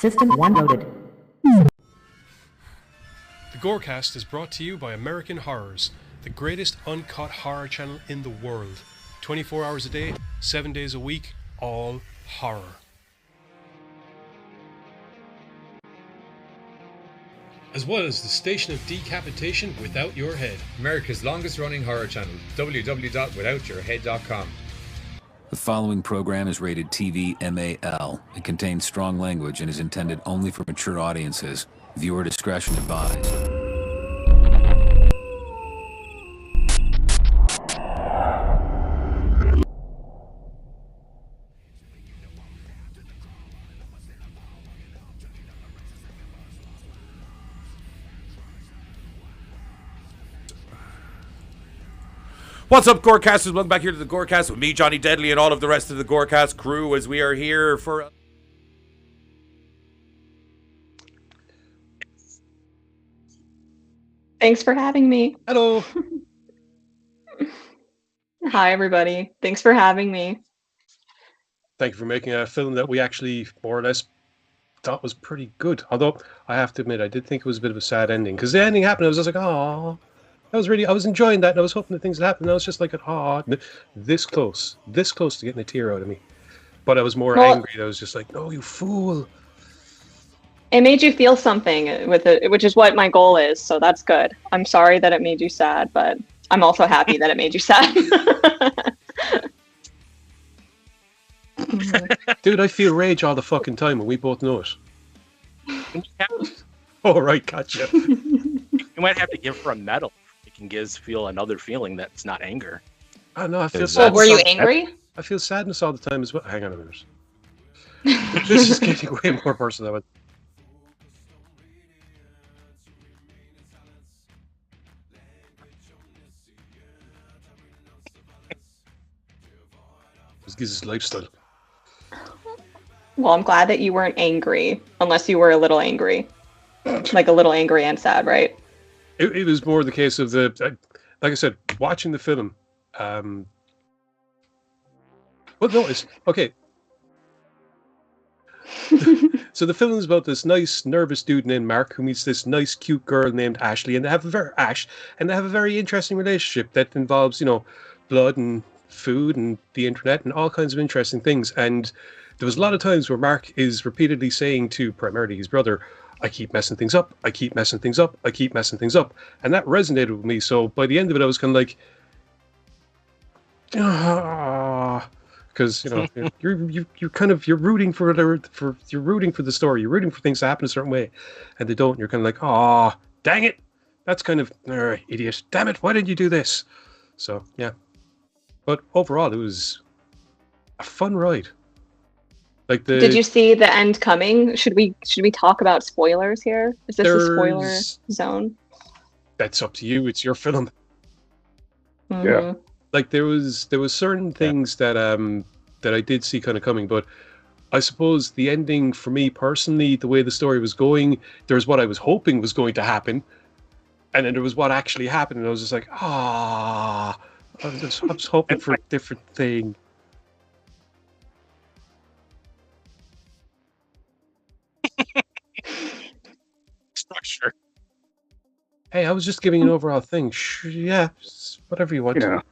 System 1 loaded. The Gorecast is brought to you by American Horrors, the greatest uncut horror channel in the world. 24 hours a day, 7 days a week, all horror. As well as the Station of Decapitation Without Your Head, America's longest running horror channel, www.withoutyourhead.com. The following program is rated TV MAL. It contains strong language and is intended only for mature audiences. Viewer discretion advised. What's up, Gorecasters? Welcome back here to the Gorecast with me, Johnny Deadly, and all of the rest of the Gorecast crew as we are here for... Thanks for having me. Hello! Hi, everybody. Thanks for having me. thank you for making a film that we actually more or less thought was pretty good. Although, I have to admit, I did think it was a bit of a sad ending. Because the ending happened, I was just like, oh, I was enjoying that, and I was hoping that things would happen, and I was just like, oh, this close to getting a tear out of me. But I was more angry. I was just like, no, you fool. It made you feel something with it, which is what my goal is, so that's good. I'm sorry that it made you sad, but I'm also happy that it made you sad. Dude, I feel rage all the fucking time, and we both know it. Oh, right, gotcha. You might have to give her a medal. It can feel another feeling that's not anger. Oh, no, I feel Oh, sadness. were you angry? I feel sadness all the time as well. Hang on a minute. This is getting way more personal than I This is his lifestyle. Well, I'm glad that you weren't angry, unless you were a little angry. Like a little angry and sad, right? It was more the case of like I said, watching the film. Well, no, it's okay. So the film is about this nice, nervous dude named Mark who meets this nice, cute girl named Ashley, and they have a very interesting relationship that involves, blood and food and the internet and all kinds of interesting things. And there was a lot of times where Mark is repeatedly saying to primarily his brother, I keep messing things up, I keep messing things up, I keep messing things up. And that resonated with me. So by the end of it, I was kind of like, because you're rooting for the story, you're rooting for things to happen a certain way, and they don't. And you're kind of like, oh, dang it, that's kind of idiot. Damn it, why did you do this? So yeah, but overall, it was a fun ride. Did you see the end coming? Should we talk about spoilers here? Is this a spoiler zone? That's up to you. It's your film. Mm-hmm. Yeah. Like there was certain things that I did see kind of coming, but I suppose the ending for me personally, the way the story was going, there was what I was hoping was going to happen, and then there was what actually happened, and I was just like, I was hoping for a different thing. Structure. Hey, I was just giving an overall thing. Yeah, whatever you want to.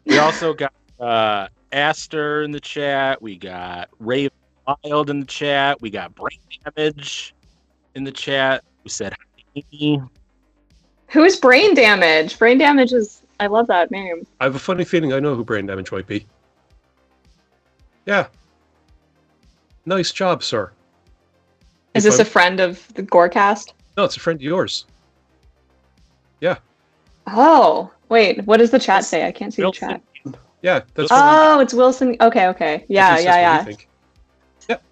We also got Aster in the chat. We got Ray Wild in the chat. We got Brain Damage in the chat. We said hi. Who's Brain Damage? Brain Damage is... I love that name. I have a funny feeling I know who Brain Damage might be. Yeah. Nice job, sir. Is this a friend of the Gorecast? No, it's a friend of yours. Yeah. Oh, wait. What does the chat say? I can't see Wilson. the chat. Yeah, that's Oh, it's Wilson. Okay. Yeah. Yep.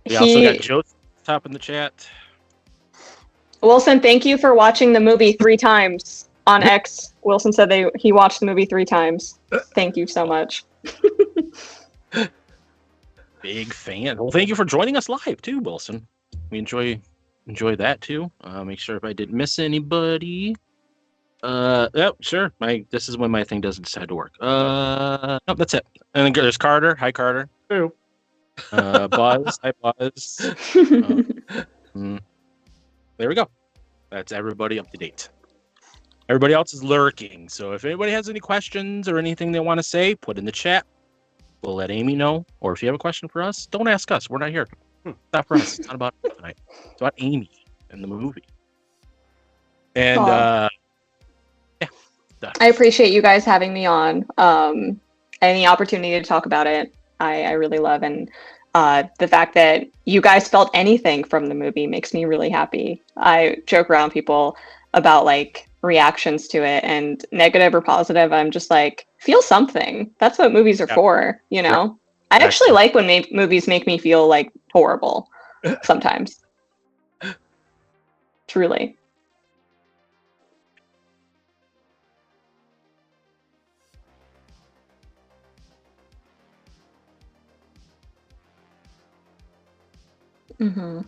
We also got Joseph top in the chat. Wilson, thank you for watching the movie 3 times on X. Wilson said he watched the movie 3 times. Thank you so much. Big fan. Well, thank you for joining us live too, Wilson. We enjoy that too. Make sure if I didn't miss anybody. Yep, sure. This is when my thing doesn't decide to work. Nope, that's it. And then there's Carter. Hi, Carter. Hello. Buzz, hi Buzz. There we go. That's everybody up to date. Everybody else is lurking. So if anybody has any questions or anything they want to say, put in the chat. We'll let Aimee know. Or if you have a question for us, don't ask us. We're not here. It's not for us. It's not about us tonight. It's about Aimee and the movie. And yeah. Done. I appreciate you guys having me on. Any opportunity to talk about it, I really love. And the fact that you guys felt anything from the movie makes me really happy. I joke around people about like reactions to it, and negative or positive, I'm just like, feel something. That's what movies are for, you know? I actually like when movies make me feel like horrible sometimes. Truly. Mm-hmm.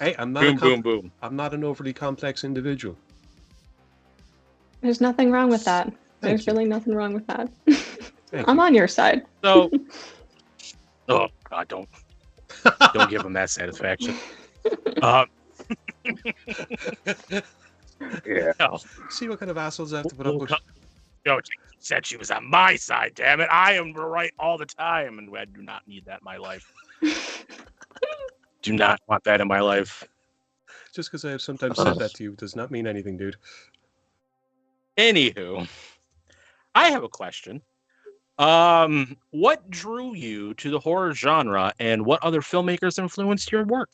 Hey, I'm not Boom, boom, boom. I'm not an overly complex individual. There's nothing wrong with that. There's really nothing wrong with that. I'm on your side. So, oh God, don't give them that satisfaction. Yeah. See what kind of assholes I have to put up with. Yo, she said she was on my side. Damn it! I am right all the time, and I do not need that in my life. Do not want that in my life. Just because I have sometimes said that to you does not mean anything, dude. Anywho, I have a question. What drew you to the horror genre, and what other filmmakers influenced your work?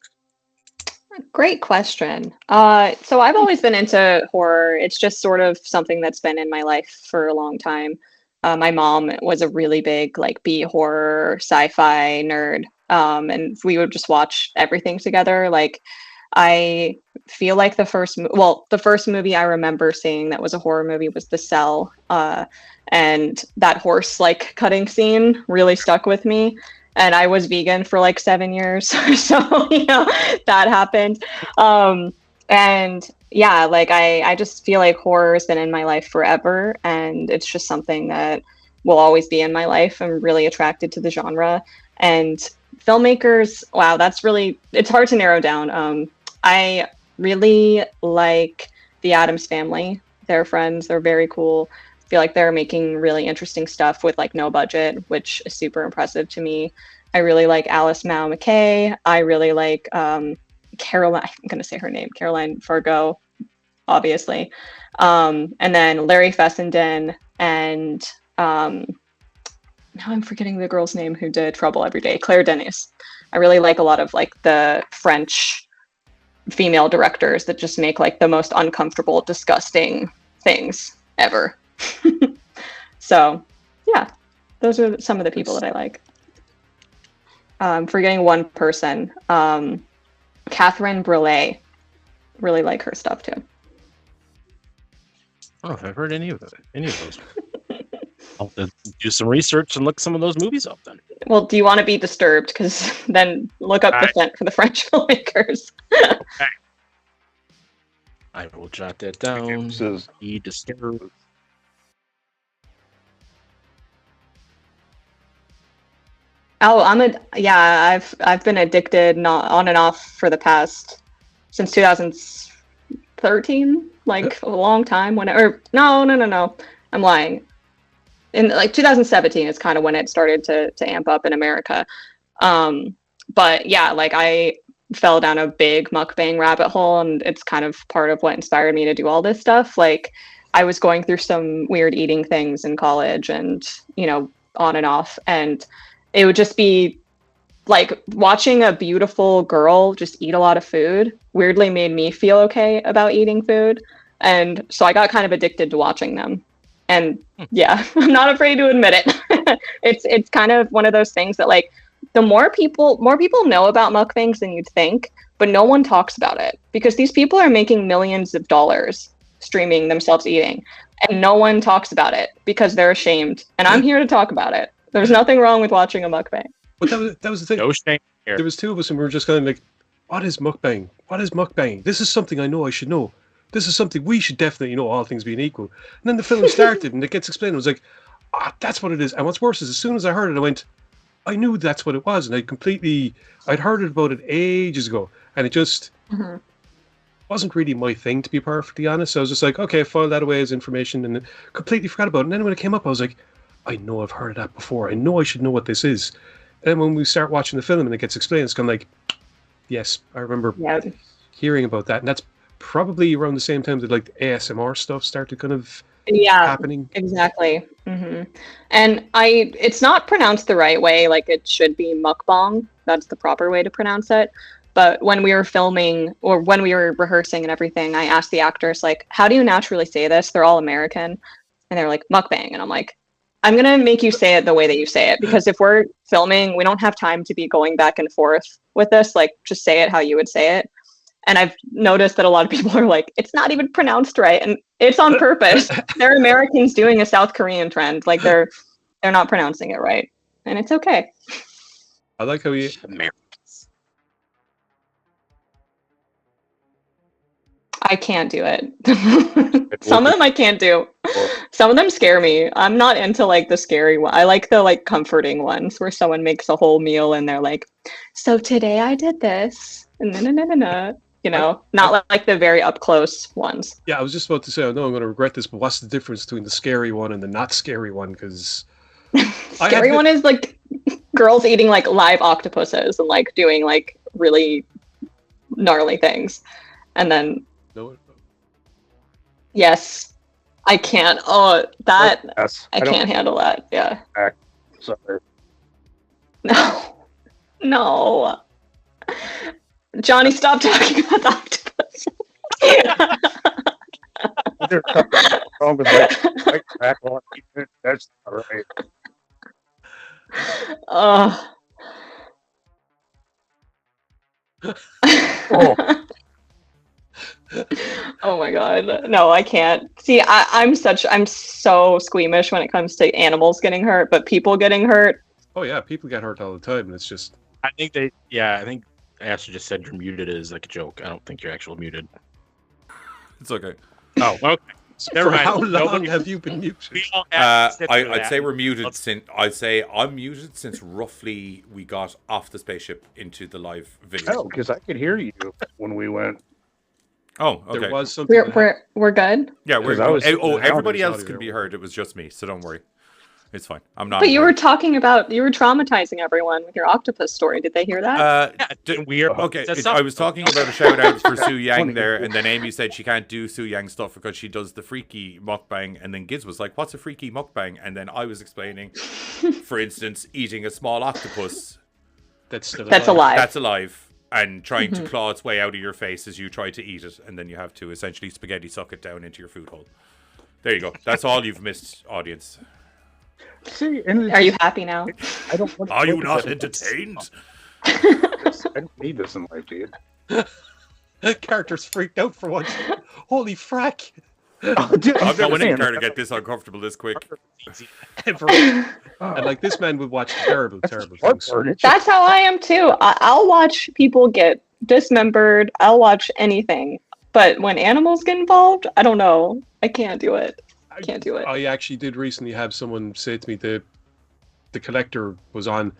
Great question. So I've always been into horror. It's just sort of something that's been in my life for a long time. My mom was a really big like B horror sci-fi nerd, and we would just watch everything together. Like I feel like the first movie I remember seeing that was a horror movie was The Cell, and that horse like cutting scene really stuck with me. And I was vegan for like 7 years, so you know that happened. And yeah, like I just feel like horror has been in my life forever, and it's just something that will always be in my life. I'm really attracted to the genre. And filmmakers, wow, it's hard to narrow down. I really like the Addams Family. They're friends. They're very cool. I feel like they're making really interesting stuff with like no budget, which is super impressive to me. I really like Alice Mao McKay. I really like Caroline, I'm going to say her name, Caroline Fargo, obviously. And then Larry Fessenden, and now I'm forgetting the girl's name who did Trouble Every Day, Claire Denis. I really like a lot of like the French female directors that just make like the most uncomfortable, disgusting things ever. So yeah, those are some of the people that I like. Forgetting one person, Catherine Breillat. Really like her stuff too. I don't know if I've heard any of those. I'll have to do some research and look some of those movies up then. Well, do you want to be disturbed? Because then look up for the French filmmakers. Okay. I will jot that down. Be disturbed. Oh, I've been addicted not on and off for the past since 2013, like a long time. No, I'm lying. In like 2017 is kind of when it started to amp up in America. But yeah, like I fell down a big mukbang rabbit hole, and it's kind of part of what inspired me to do all this stuff. Like I was going through some weird eating things in college, and on and off, and it would just be like watching a beautiful girl just eat a lot of food weirdly made me feel okay about eating food. And so I got kind of addicted to watching them. And yeah, I'm not afraid to admit it. It's kind of one of those things that like the more people know about mukbangs than you'd think, but no one talks about it because these people are making millions of dollars streaming themselves eating, and no one talks about it because they're ashamed. And I'm here to talk about it. There's nothing wrong with watching a mukbang. But that was the thing. No shame here. There was two of us, and we were just kind of like, "What is mukbang? What is mukbang? This is something I know I should know." this is something we should definitely, all things being equal. And then the film started and it gets explained. I was like, that's what it is. And what's worse is as soon as I heard it, I went, I knew that's what it was. And I'd heard about it ages ago. And it just wasn't really my thing, to be perfectly honest. So I was just like, okay, file that away as information, and completely forgot about it. And then when it came up, I was like, I know I've heard of that before. I know I should know what this is. And then when we start watching the film and it gets explained, it's kind of like, yes, I remember hearing about that. And that's probably around the same time that like the ASMR stuff started kind of happening. Exactly. And it's not pronounced the right way. Like it should be mukbang. That's the proper way to pronounce it. But when we were filming or when we were rehearsing and everything, I asked the actors, like, how do you naturally say this? They're all American. And they're like, mukbang. And I'm like, I'm going to make you say it the way that you say it. Because if we're filming, we don't have time to be going back and forth with this. Like, just say it how you would say it. And I've noticed that a lot of people are like, it's not even pronounced right. And it's on purpose. They're Americans doing a South Korean trend. Like, they're not pronouncing it right. And it's okay. I like how you... I can't do it. Some of them I can't do. Some of them scare me. I'm not into like the scary one. I like the like comforting ones where someone makes a whole meal and they're like, so today I did this. Not like the very up close ones. Yeah, I was just about to say, I know I'm going to regret this, but what's the difference between the scary one and the not scary one? Because scary one is like girls eating like live octopuses and like doing like really gnarly things. And then yes, I can't. Oh, that I can't handle that. Yeah. Sorry. No. Johnny, stop talking about the octopus. There's something wrong with that. Back on it. That's all right. Oh. Oh my god. No, I can't. See, I'm so squeamish when it comes to animals getting hurt, but people getting hurt. Oh yeah, people get hurt all the time, and it's just... I think Asher just said you're muted as like a joke. I don't think you're actually muted. It's okay. Oh, okay. Never mind. How long have you been muted? I'd say we're muted since... I'd say I'm muted since roughly we got off the spaceship into the live video. Oh, because I could hear you when we went... Oh, okay. There was something... We're good? Yeah, we're good. Everybody else can be heard. It was just me, so don't worry. It's fine. I'm not... But you were traumatizing everyone with your octopus story. Did they hear that? Weird. Okay, I was talking about a shout out for Su Yang there, and then Amy said she can't do Su Yang stuff because she does the freaky mukbang, and then Giz was like, what's a freaky mukbang? And then I was explaining, for instance, eating a small octopus. That's alive. That's alive. And trying to claw its way out of your face as you try to eat it, and then you have to essentially spaghetti suck it down into your food hole. There you go. That's all you've missed, audience. See, are you happy now? I don't. Are you not entertained? I don't need this in life, dude. That character's freaked out for once. Holy frack! Dude, I've never seen a character get this uncomfortable this quick. Ever. And like this man would watch terrible things. That's how I am too. I'll watch people get dismembered. I'll watch anything. But when animals get involved, I don't know. I can't do it. I actually did recently have someone say to me the collector was on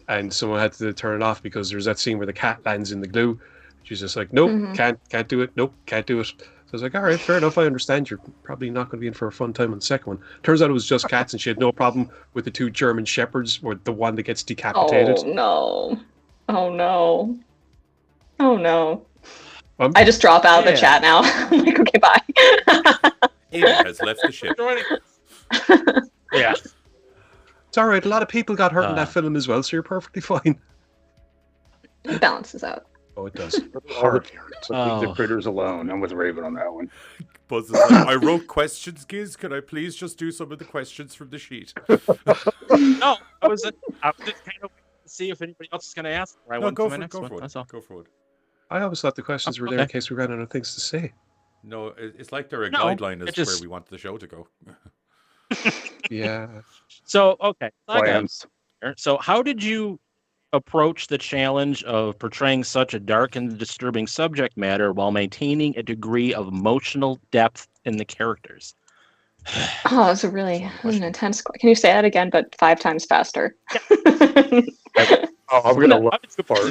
and someone had to turn it off because there's that scene where the cat lands in the glue. She's just like, nope, can't do it. Nope, can't do it. So I was like, all right, fair enough. I understand. You're probably not going to be in for a fun time on the second one. Turns out it was just cats and she had no problem with the two German shepherds or the one that gets decapitated. Oh no. I just drop out of the chat now. I'm like, okay, bye. Amy has left the ship. Yeah. It's all right. A lot of people got hurt in that film as well, so you're perfectly fine. It balances out. Oh, it does. Hard. So leave the critters alone. I'm with Raven on that one. Buzz is like, I wrote questions, Giz. Can I please just do some of the questions from the sheet? No, I was just kind of waiting to see if anybody else is going to ask. Go for it. I always thought the questions were there in case we ran out of things to say. No, it's like they're a guideline as to where we want the show to go. Yeah. So, okay. Plans. So how did you approach the challenge of portraying such a dark and disturbing subject matter while maintaining a degree of emotional depth in the characters? Oh, it's an intense. Can you say that again, but 5 times faster? I'm gonna love the part.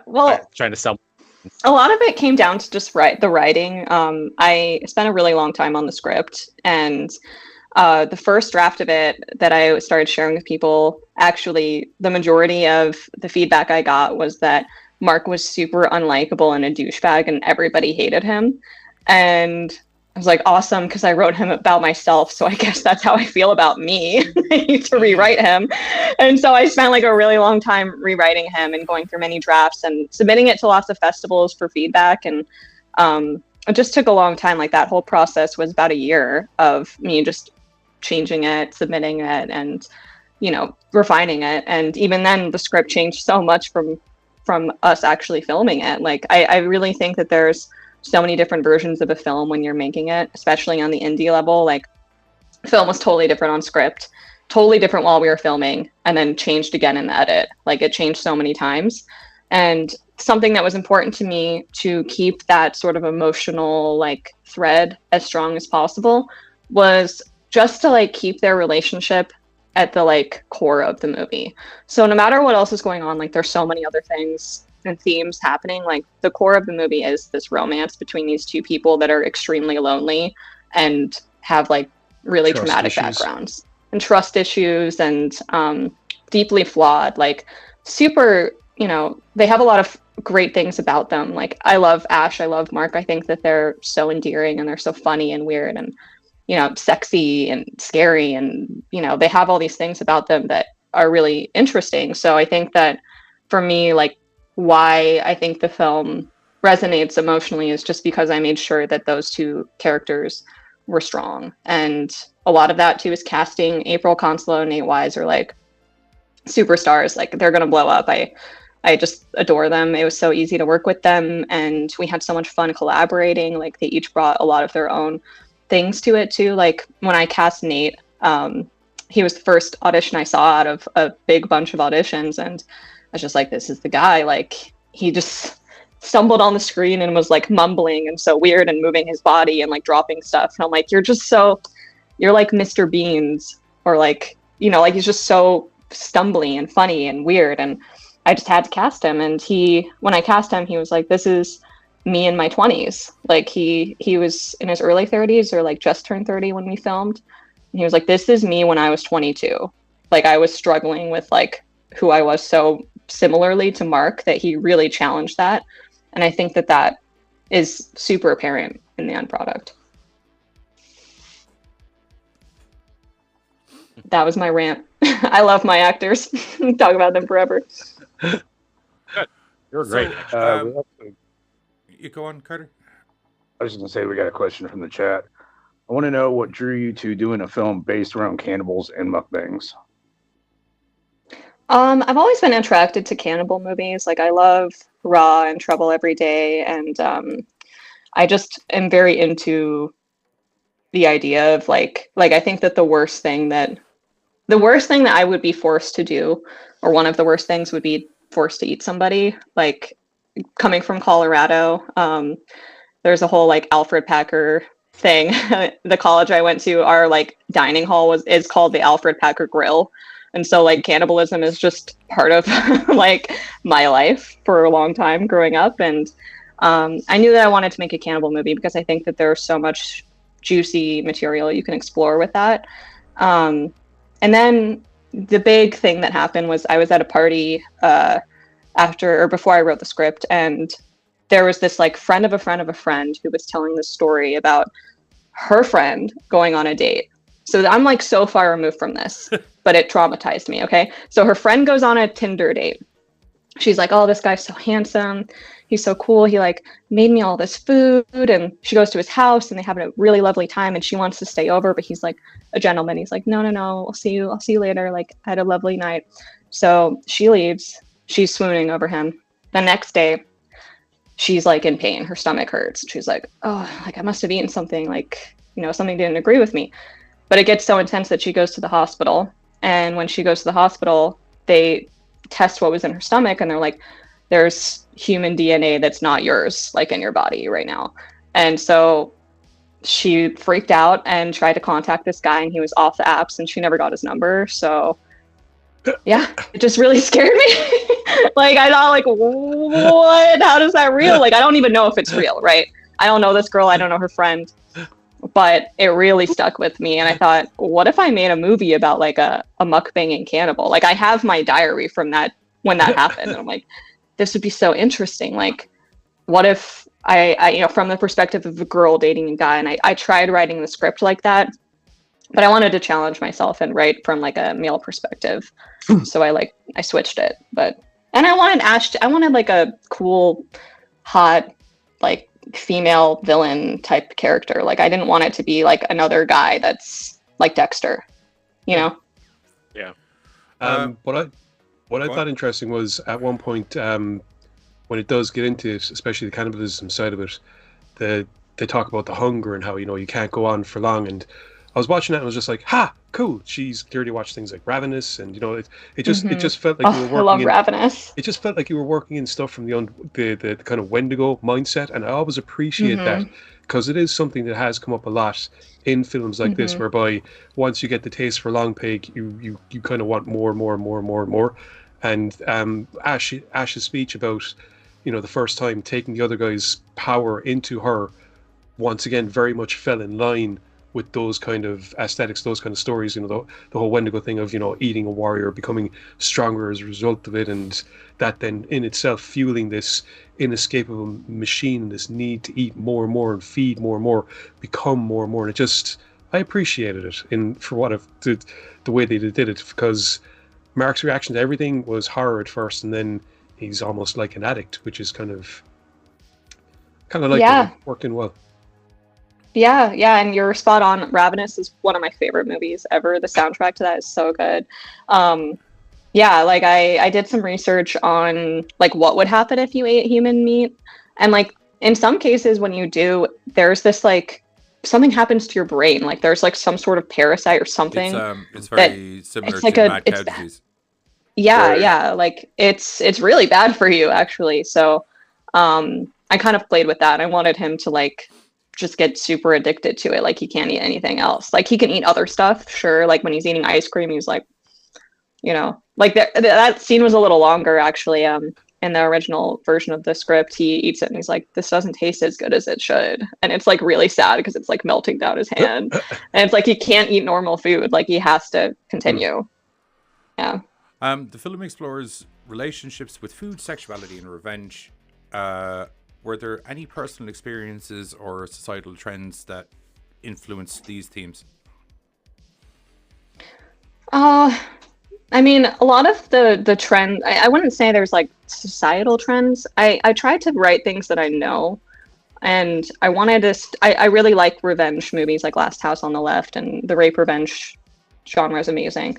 Well, Trying to sell. a lot of it came down to just the writing. I spent a really long time on the script, and the first draft of it that I started sharing with people, actually, the majority of the feedback I got was that Mark was super unlikable and a douchebag, and everybody hated him. And I was like, awesome, because I wrote him about myself, so I guess that's how I feel about me. I need to rewrite him. And so I spent like a really long time rewriting him and going through many drafts and submitting it to lots of festivals for feedback. And it just took a long time. Like that whole process was about a year of me just changing it, submitting it, and refining it. And even then, the script changed so much from us actually filming it. Like I really think that there's so many different versions of a film when you're making it, especially on the indie level. Like film was totally different on script, totally different while we were filming, and then changed again in the edit. Like it changed so many times. And something that was important to me to keep that sort of emotional like thread as strong as possible was just to like keep their relationship at the like core of the movie. So no matter what else is going on, like there's so many other things and themes happening, like the core of the movie is this romance between these two people that are extremely lonely and have like really traumatic backgrounds and trust issues and deeply flawed, like super, they have a lot of great things about them. Like I love Ash, I love Mark. I think that they're so endearing and they're so funny and weird and sexy and scary, and they have all these things about them that are really interesting. So I think that for me, like why I think the film resonates emotionally is just because I made sure that those two characters were strong. And a lot of that too is casting. April Consolo and Nate Wise are like superstars. Like they're gonna blow up. I just adore them. It was so easy to work with them, and we had so much fun collaborating. Like they each brought a lot of their own things to it too. Like when I cast Nate, he was the first audition I saw out of a big bunch of auditions, and I was just like, this is the guy. Like he just stumbled on the screen and was like mumbling and so weird and moving his body and like dropping stuff, and I'm like, you're like Mr. Beans, or like like he's just so stumbly and funny and weird. And I just had to cast him. And when I cast him, he was like, this is me in my 20s. Like he was in his early 30s or like just turned 30 when we filmed. And he was like, this is me when I was 22. Like I was struggling with like who I was so similarly to Mark that he really challenged that. And I think that is super apparent in the end product. That was my rant. I love my actors. Talk about them forever. Good. You're great. You go on, Carter. I was just gonna say we got a question from the chat. I want to know what drew you to doing a film based around cannibals and mukbangs. I've always been attracted to cannibal movies. Like I love Raw and Trouble Every Day, and I just am very into the idea of like I think that the worst thing that I would be forced to do, or one of the worst things, would be forced to eat somebody. Like coming from Colorado, there's a whole like Alfred Packer thing. The college I went to, our like dining hall is called the Alfred Packer Grill. And so like cannibalism is just part of like my life for a long time growing up. And I knew that I wanted to make a cannibal movie because I think that there's so much juicy material you can explore with that. And then the big thing that happened was I was at a party before I wrote the script, and there was this like friend of a friend of a friend who was telling this story about her friend going on a date. So I'm like so far removed from this, but it traumatized me. Okay. So her friend goes on a Tinder date. She's like, oh, this guy's so handsome. He's so cool. He like made me all this food. And she goes to his house and they have a really lovely time, and she wants to stay over, but he's like a gentleman. He's like, no, I'll see you later. Like I had a lovely night. So she leaves. She's swooning over him. The next day, she's like in pain. Her stomach hurts. She's like, oh, like I must have eaten something, like, something didn't agree with me. But it gets so intense that she goes to the hospital. And when she goes to the hospital, they test what was in her stomach, and they're like, there's human DNA that's not yours, like in your body right now. And so she freaked out and tried to contact this guy, and he was off the apps, and she never got his number. So yeah, it just really scared me. Like, I thought, like, what? How does that real? Like, I don't even know if it's real, right? I don't know this girl. I don't know her friend. But it really stuck with me. And I thought, what if I made a movie about, like, a mukbanging cannibal? Like, I have my diary from that, when that happened. And I'm like, this would be so interesting. Like, what if I you know, from the perspective of a girl dating a guy, and I tried writing the script like that, but I wanted to challenge myself and write from, like, a male perspective. So I switched it. And I wanted I wanted, like, a cool, hot, like, female villain type character. Like, I didn't want it to be like another guy that's like Dexter, you know? Yeah. What I thought interesting was at one point, when it does get into, especially the cannibalism side of it, they talk about the hunger and how, you know, you can't go on for long. And I was watching that and I was just like, ha, cool. She's clearly watched things like Ravenous, and, you know, it just felt like you were working. I love Ravenous. It just felt like you were working in stuff from the kind of Wendigo mindset, and I always appreciate that, because it is something that has come up a lot in films like this, whereby once you get the taste for long pig, you kind of want more. And Ash's speech about, you know, the first time taking the other guy's power into her, once again very much fell in line with those kind of aesthetics, those kind of stories, you know, the whole Wendigo thing of, you know, eating a warrior, becoming stronger as a result of it, and that then in itself fueling this inescapable machine, this need to eat more and more and feed more and more, become more and more. And it just, I appreciated it for what the way they did it, because Mark's reaction to everything was horror at first, and then he's almost like an addict, which is kind of like it working well. Yeah, and you're spot on. Ravenous is one of my favorite movies ever. The soundtrack to that is so good. Yeah, like I did some research on, like, what would happen if you ate human meat. And, like, in some cases when you do, there's this, like, something happens to your brain. Like, there's, like, some sort of parasite or something. It's very similar it's like to mad cow disease. Yeah, like, it's really bad for you, actually. So I kind of played with that. I wanted him to, like, just get super addicted to it. Like, he can't eat anything else. Like, he can eat other stuff, sure. Like, when he's eating ice cream, he's like, you know, like, that scene was a little longer, actually. In the original version of the script, he eats it and he's like, this doesn't taste as good as it should. And it's, like, really sad because it's, like, melting down his hand. And it's like, he can't eat normal food. Like, he has to continue. Yeah. The film explores relationships with food, sexuality, and revenge. Were there any personal experiences or societal trends that influenced these themes? I mean, a lot of the trend, I wouldn't say there's, like, societal trends. I tried to write things that I know, and I wanted to, I really like revenge movies like Last House on the Left, and the rape revenge genre is amazing.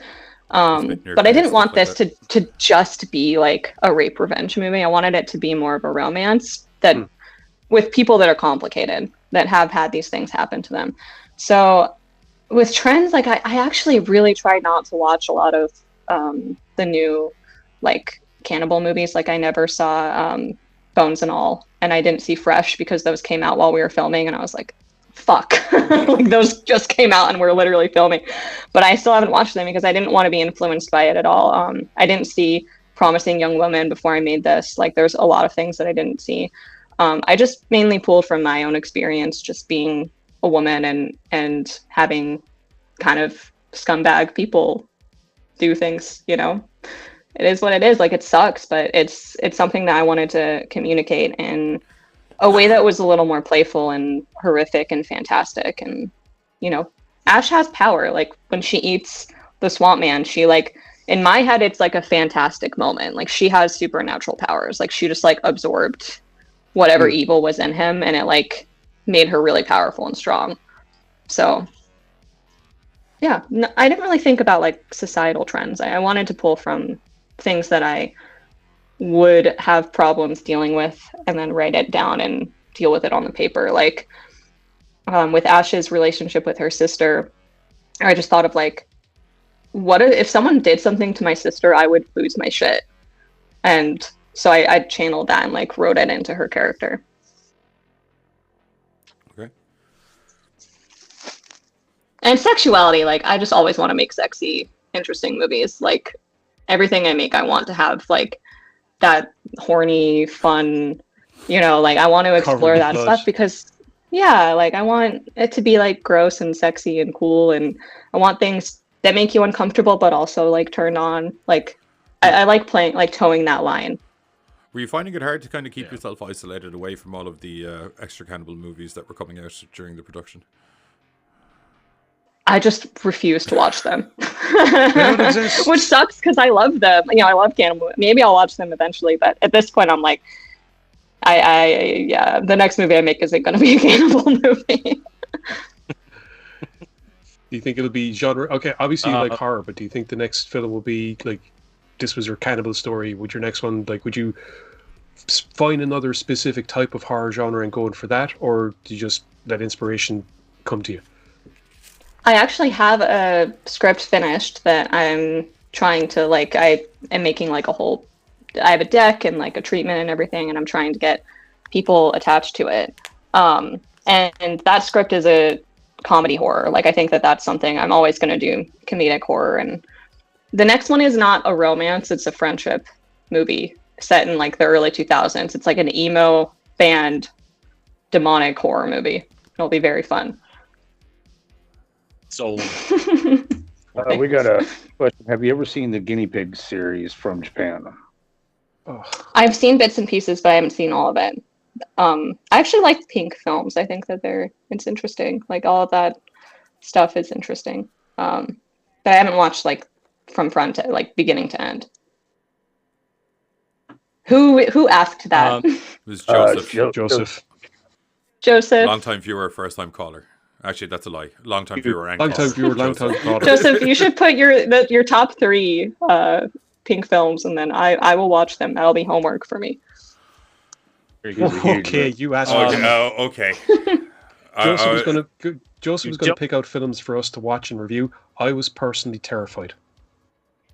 But I didn't want this to just be, like, a rape revenge movie. I wanted it to be more of a romance that with people that are complicated, that have had these things happen to them. So with trends, like, I actually really tried not to watch a lot of the new, like, cannibal movies. Like, I never saw Bones and All, and I didn't see Fresh because those came out while we were filming, and I was like, fuck. Like, those just came out and we're literally filming. But I still haven't watched them because I didn't want to be influenced by it at all. I didn't see Promising Young Woman before I made this. Like, there's a lot of things that I didn't see. I just mainly pulled from my own experience, just being a woman and having kind of scumbag people do things, you know. It is what it is. Like, it sucks, but it's something that I wanted to communicate in a way that was a little more playful and horrific and fantastic. And, you know, Ash has power. Like, when she eats the swamp man, she, like, in my head, it's like a fantastic moment. Like, she has supernatural powers. Like, she just, like, absorbed whatever evil was in him, and it, like, made her really powerful and strong. So yeah, I didn't really think about, like, societal trends. I wanted to pull from things that I would have problems dealing with and then write it down and deal with it on the paper. Like, with Ash's relationship with her sister, I just thought of, like, what if someone did something to my sister, I would lose my shit. And so I channeled that and like wrote it into her character. Okay. And sexuality, like I just always want to make sexy, interesting movies. Like everything I make, I want to have like that horny, fun, like I want to explore that stuff because like I want it to be like gross and sexy and cool, and I want things that make you uncomfortable but also like turn on. Like I like playing, like towing that line. Were you finding it hard to kind of keep yourself isolated away from all of the extra Cannibal movies that were coming out during the production? I just refuse to watch them. Which sucks because I love them. I love Cannibal. Maybe I'll watch them eventually, but at this point I'm like, the next movie I make isn't going to be a Cannibal movie. Do you think it'll be genre? Okay, obviously you like horror, but do you think the next film will be like, this was your cannibal story? Would your next one, like, would you find another specific type of horror genre and go in for that, or do you just let inspiration come to you? I actually have a script finished that I'm trying to, like, I am making like I have a deck and like a treatment and everything, and I'm trying to get people attached to it. And that script is a comedy horror. Like, I think that that's something I'm always going to do, comedic horror. And the next one is not a romance, it's a friendship movie set in like the early 2000s. It's like an emo band demonic horror movie. It'll be very fun. So we got a question. Have you ever seen the Guinea Pig series from Japan? Oh. I've seen bits and pieces, but I haven't seen all of it. I actually like pink films. I think that it's interesting. Like, all of that stuff is interesting. But I haven't watched like from front to like beginning to end. Who asked that? It was Joseph. Joseph. Long-time viewer, first-time caller. Actually, that's a lie. Long-time viewer and long-time viewer, long-time caller. Joseph, you should put your top 3 pink films, and then I will watch them. That'll be homework for me. Okay, you asked. Okay. Joseph was gonna pick out films for us to watch and review. I was personally terrified.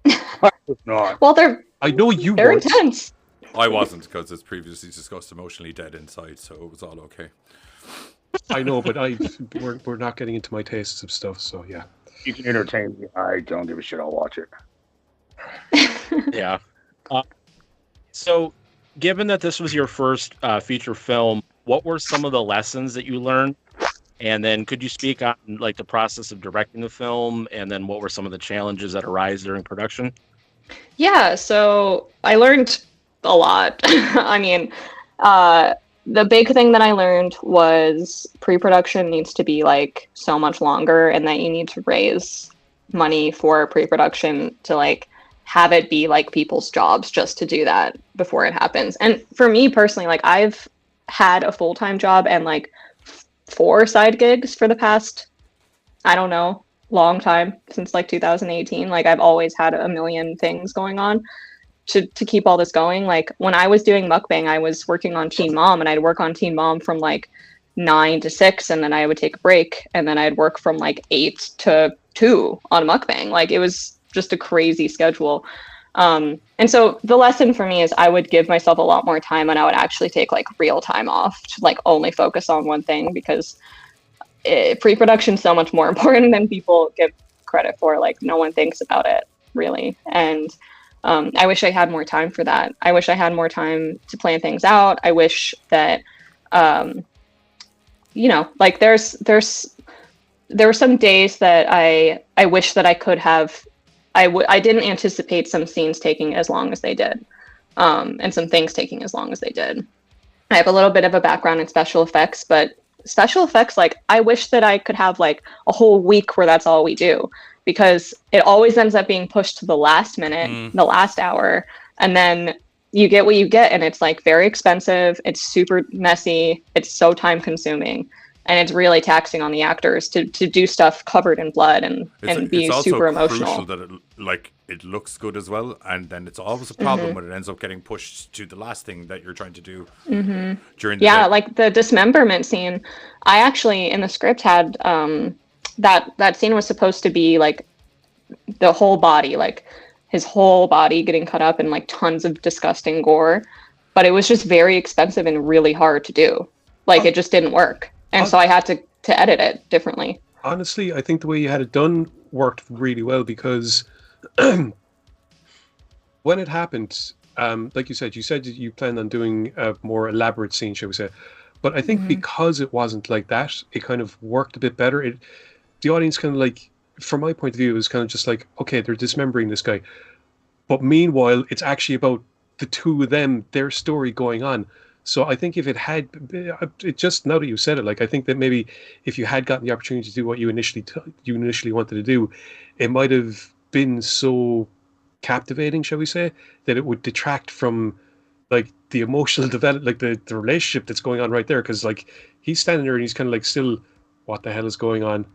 I was not. Well, I know you they're weren't. intense. I wasn't, because as previously discussed, emotionally dead inside, so it was all okay. I know, but we're not getting into my tastes of stuff, so yeah. You can entertain me. I don't give a shit. I'll watch it. Yeah. So, given that this was your first feature film, what were some of the lessons that you learned? And then could you speak on like the process of directing the film, and then what were some of the challenges that arise during production? Yeah, so I learned a lot. I mean, the big thing that I learned was pre-production needs to be like so much longer, and that you need to raise money for pre-production to like have it be like people's jobs just to do that before it happens. And for me personally, like I've had a full-time job and like 4 side gigs for the past, I don't know, long time, since like 2018. Like I've always had a million things going on to keep all this going. Like when I was doing Muckbang, I was working on Teen Mom, and I'd work on Teen Mom from like 9 to 6, and then I would take a break, and then I'd work from like 8 to 2 on Muckbang. Like it was just a crazy schedule. And so the lesson for me is I would give myself a lot more time, and I would actually take like real time off to like only focus on one thing, because pre-production is so much more important than people give credit for. Like no one thinks about it really. And I wish I had more time for that. I wish I had more time to plan things out. I wish that, like there were some days that I wish that I could have, I didn't anticipate some scenes taking as long as they did, and some things taking as long as they did. I have a little bit of a background in special effects, but special effects, like I wish that I could have like a whole week where that's all we do, because it always ends up being pushed to the last minute, the last hour, and then you get what you get, and it's like very expensive, it's super messy, it's so time consuming, and it's really taxing on the actors to do stuff covered in blood and be super emotional. It's also crucial that it looks good as well, and then it's always a problem when it ends up getting pushed to the last thing that you're trying to do during the day. Like the dismemberment scene, I actually in the script had that scene was supposed to be like the whole body, like his whole body getting cut up and like tons of disgusting gore. But it was just very expensive and really hard to do. Like it just didn't work. And so I had to edit it differently. Honestly, I think the way you had it done worked really well because when it happened, like you said you planned on doing a more elaborate scene, shall we say. But I think because it wasn't like that, it kind of worked a bit better. The audience kind of like, from my point of view, it was kind of just like, okay, they're dismembering this guy. But meanwhile, it's actually about the two of them, their story going on. So I think if it had, it just, now that you said it, like I think that maybe if you had gotten the opportunity to do what you initially wanted to do, it might have been so captivating, shall we say, that it would detract from like the emotional development, like the relationship that's going on right there. Because like he's standing there and he's kind of like still, what the hell is going on?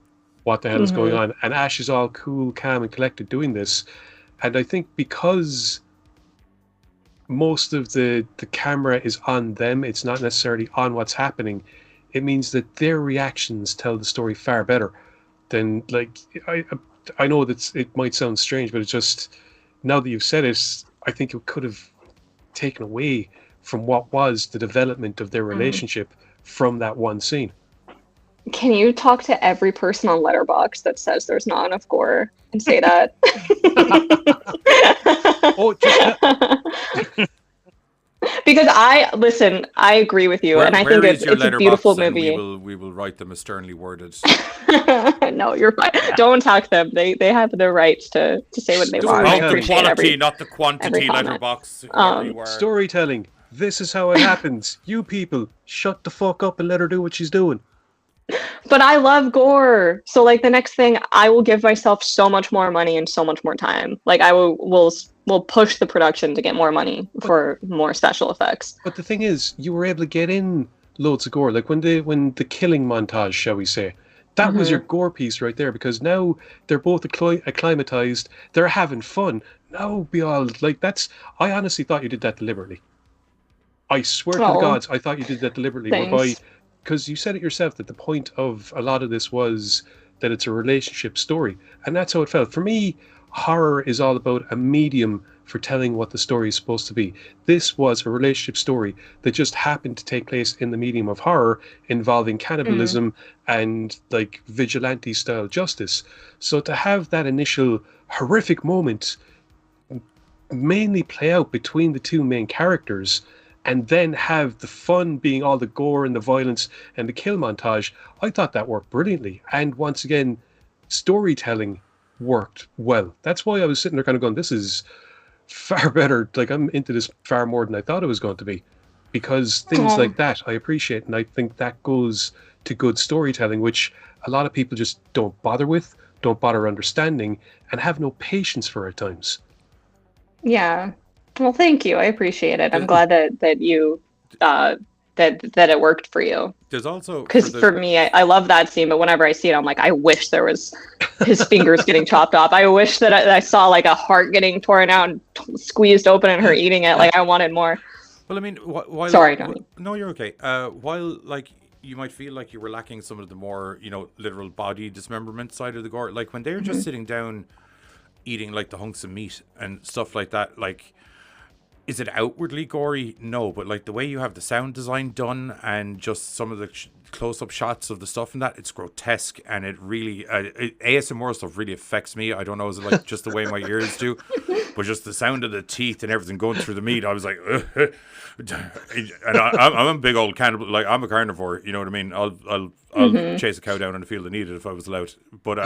What the hell is going on? And Ash is all cool, calm, and collected doing this. And I think because most of the camera is on them, it's not necessarily on what's happening, it means that their reactions tell the story far better than, like, I know that it might sound strange, but it's just, now that you've said it, I think it could have taken away from what was the development of their relationship from that one scene. Can you talk to every person on Letterboxd that says there's not enough gore and say that? Because I agree with you, and I think it's a beautiful movie. We will write them as sternly worded. No, you're fine. Yeah. Don't attack them. They have the rights to say what they want. The quality, not the quantity. Letterboxd. Storytelling. This is how it happens. You people, shut the fuck up and let her do what she's doing. But I love gore. So like the next thing, I will give myself so much more money and so much more time. Like I will push the production to get more money for more special effects. But the thing is, you were able to get in loads of gore. Like when the killing montage, shall we say, that was your gore piece right there, because now they're both acclimatized, they're having fun. Now be all like, that's, I honestly thought you did that deliberately. I swear to the gods, I thought you did that deliberately. Whereby, because you said it yourself that the point of a lot of this was that it's a relationship story, and that's how it felt. For me, horror is all about a medium for telling what the story is supposed to be. This was a relationship story that just happened to take place in the medium of horror, involving cannibalism and like vigilante style justice. So to have that initial horrific moment mainly play out between the two main characters, and then have the fun being all the gore and the violence and the kill montage, I thought that worked brilliantly. And once again, storytelling worked well. That's why I was sitting there kind of going, this is far better. Like, I'm into this far more than I thought it was going to be. Because things like that I appreciate, and I think that goes to good storytelling, which a lot of people just don't bother with, don't bother understanding, and have no patience for at times. Yeah. Well, thank you. I appreciate it. I'm glad that you that it worked for you. There's also, because for me, I love that scene, but whenever I see it, I'm like, I wish there was his fingers getting chopped off. I wish that I saw like a heart getting torn out and squeezed open and her eating it. Like I wanted more. Well, I mean, while, sorry, Donnie. No, you're okay. While like you might feel like you were lacking some of the more, literal body dismemberment side of the gore, like when they're just sitting down eating like the hunks of meat and stuff like that, like, is it outwardly gory? No, but like the way you have the sound design done and just some of the close-up shots of the stuff and that, it's grotesque, and it really ASMR stuff really affects me. I don't know, is it like just the way my ears do, but just the sound of the teeth and everything going through the meat, I was like, and I'm a big old cannibal. Like, I'm a carnivore, you know what I mean? I'll chase a cow down in the field and eat it if I was allowed. But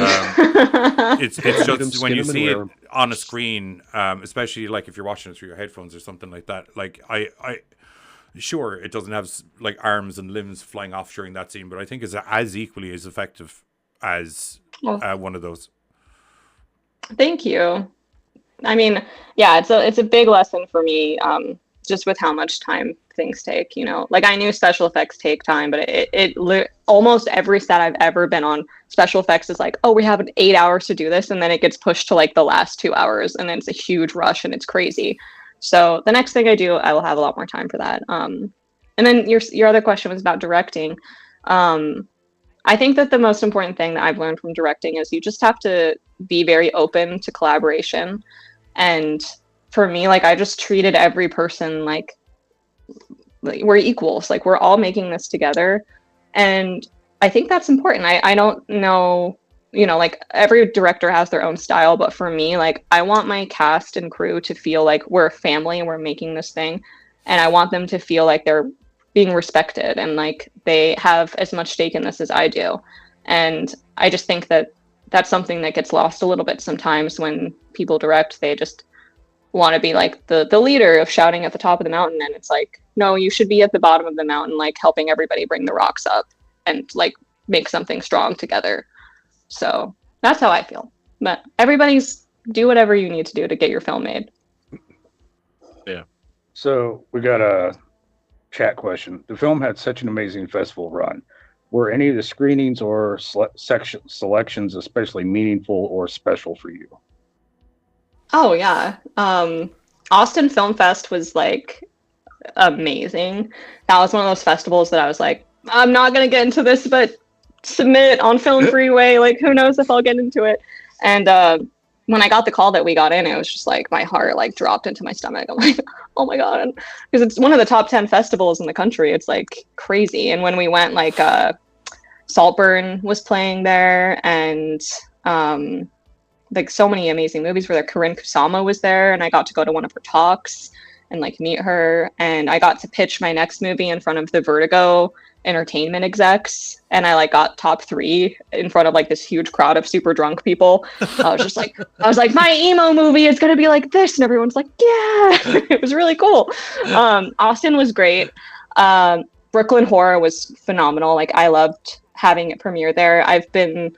it's just when you see it on a screen, especially like if you're watching it through your headphones or something like that. Like I sure, it doesn't have like arms and limbs flying off during that scene, but I think it's as equally as effective as one of those. Thank you. I mean, yeah, it's a big lesson for me, just with how much time things take. Like I knew special effects take time, but it almost every set I've ever been on, special effects is like, oh, we have 8 hours to do this, and then it gets pushed to like the last 2 hours, and then it's a huge rush and it's crazy. So the next thing I do, I will have a lot more time for that. And then your other question was about directing. I think that the most important thing that I've learned from directing is you just have to be very open to collaboration. And for me, like, I just treated every person like we're equals. Like, we're all making this together. And I think that's important. I don't know, you know, like, every director has their own style, but for me, like, I want my cast and crew to feel like we're a family and we're making this thing. And I want them to feel like they're being respected and like they have as much stake in this as I do. And I just think that that's something that gets lost a little bit sometimes when people direct. They just want to be like the leader of shouting at the top of the mountain, and it's like, no, you should be at the bottom of the mountain, like helping everybody bring the rocks up and like make something strong together. So that's how I feel. But everybody's do whatever you need to do to get your film made. Yeah. So we got a chat question. The film had such an amazing festival run. Were any of the screenings or selections especially meaningful or special for you? Oh yeah. Austin Film Fest was like amazing. That was one of those festivals that I was like, I'm not gonna get into this, but submit on Film Freeway. Like, who knows if I'll get into it. And when I got the call that we got in, it was just like my heart like dropped into my stomach. I'm like, oh my god, because it's one of the top 10 festivals in the country. It's like crazy. And when we went, like Saltburn was playing there, and like so many amazing movies were there. Corinne Kusama was there, and I got to go to one of her talks and like meet her. And I got to pitch my next movie in front of the Vertigo entertainment execs, and I like got top 3 in front of like this huge crowd of super drunk people. I was like, my emo movie is gonna be like this, and everyone's like, yeah. It was really cool. Austin was great. Brooklyn Horror was phenomenal. Like, I loved having it premiere there. I've been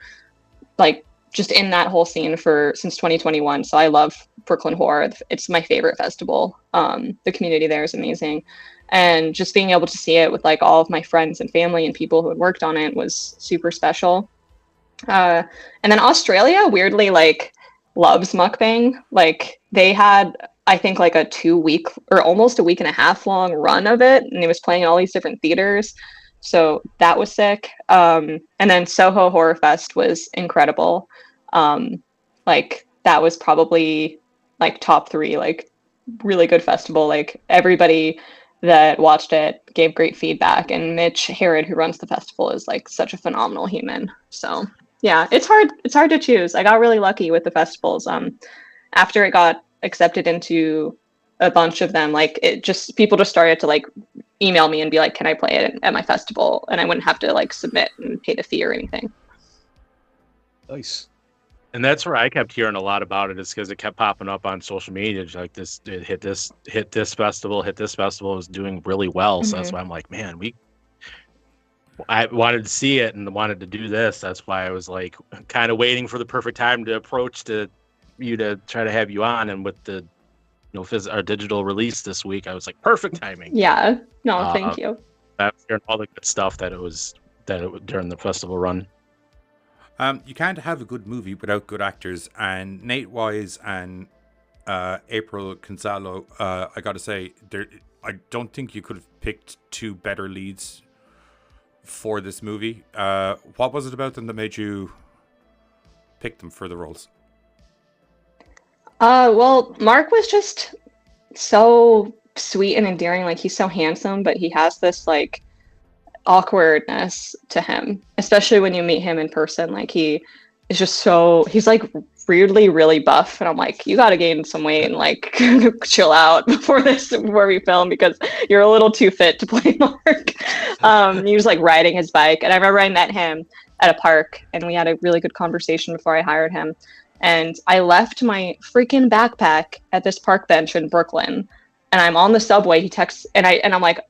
like just in that whole scene since 2021, so I love Brooklyn Horror. It's my favorite festival. The community there is amazing. And just being able to see it with like all of my friends and family and people who had worked on it was super special. And then Australia weirdly like loves mukbang. Like, they had, I think, like a 2-week or almost a week and a half long run of it, and it was playing in all these different theaters. So that was sick. And then Soho Horror Fest was incredible. Like, that was probably like top 3, like really good festival. Like, everybody that watched it gave great feedback, and Mitch Herod, who runs the festival, is like such a phenomenal human. So yeah, it's hard to choose. I got really lucky with the festivals. After it got accepted into a bunch of them, like, people just started to like email me and be like, can I play it at my festival? And I wouldn't have to like submit and pay the fee or anything. Nice. And that's where I kept hearing a lot about it, is because it kept popping up on social media. Just like it hit this festival, it was doing really well. So that's why I'm like, man, I wanted to see it and wanted to do this. That's why I was like kind of waiting for the perfect time to approach you to try to have you on. And with the our digital release this week, I was like, perfect timing. Yeah. No, thank you. After all the good stuff during the festival run. You can't have a good movie without good actors, and Nate Wise and April Gonzalo, I gotta say, I don't think you could have picked 2 better leads for this movie. What was it about them that made you pick them for the roles? Well, Mark was just so sweet and endearing. Like, he's so handsome, but he has this like awkwardness to him, especially when you meet him in person. Like, he is just he's like weirdly really buff, and I'm like, you got to gain some weight and like chill out before we film, because you're a little too fit to play Mark. He was like riding his bike, and I remember I met him at a park, and we had a really good conversation before I hired him. And I left my freaking backpack at this park bench in Brooklyn, and I'm on the subway. He texts, and I'm like,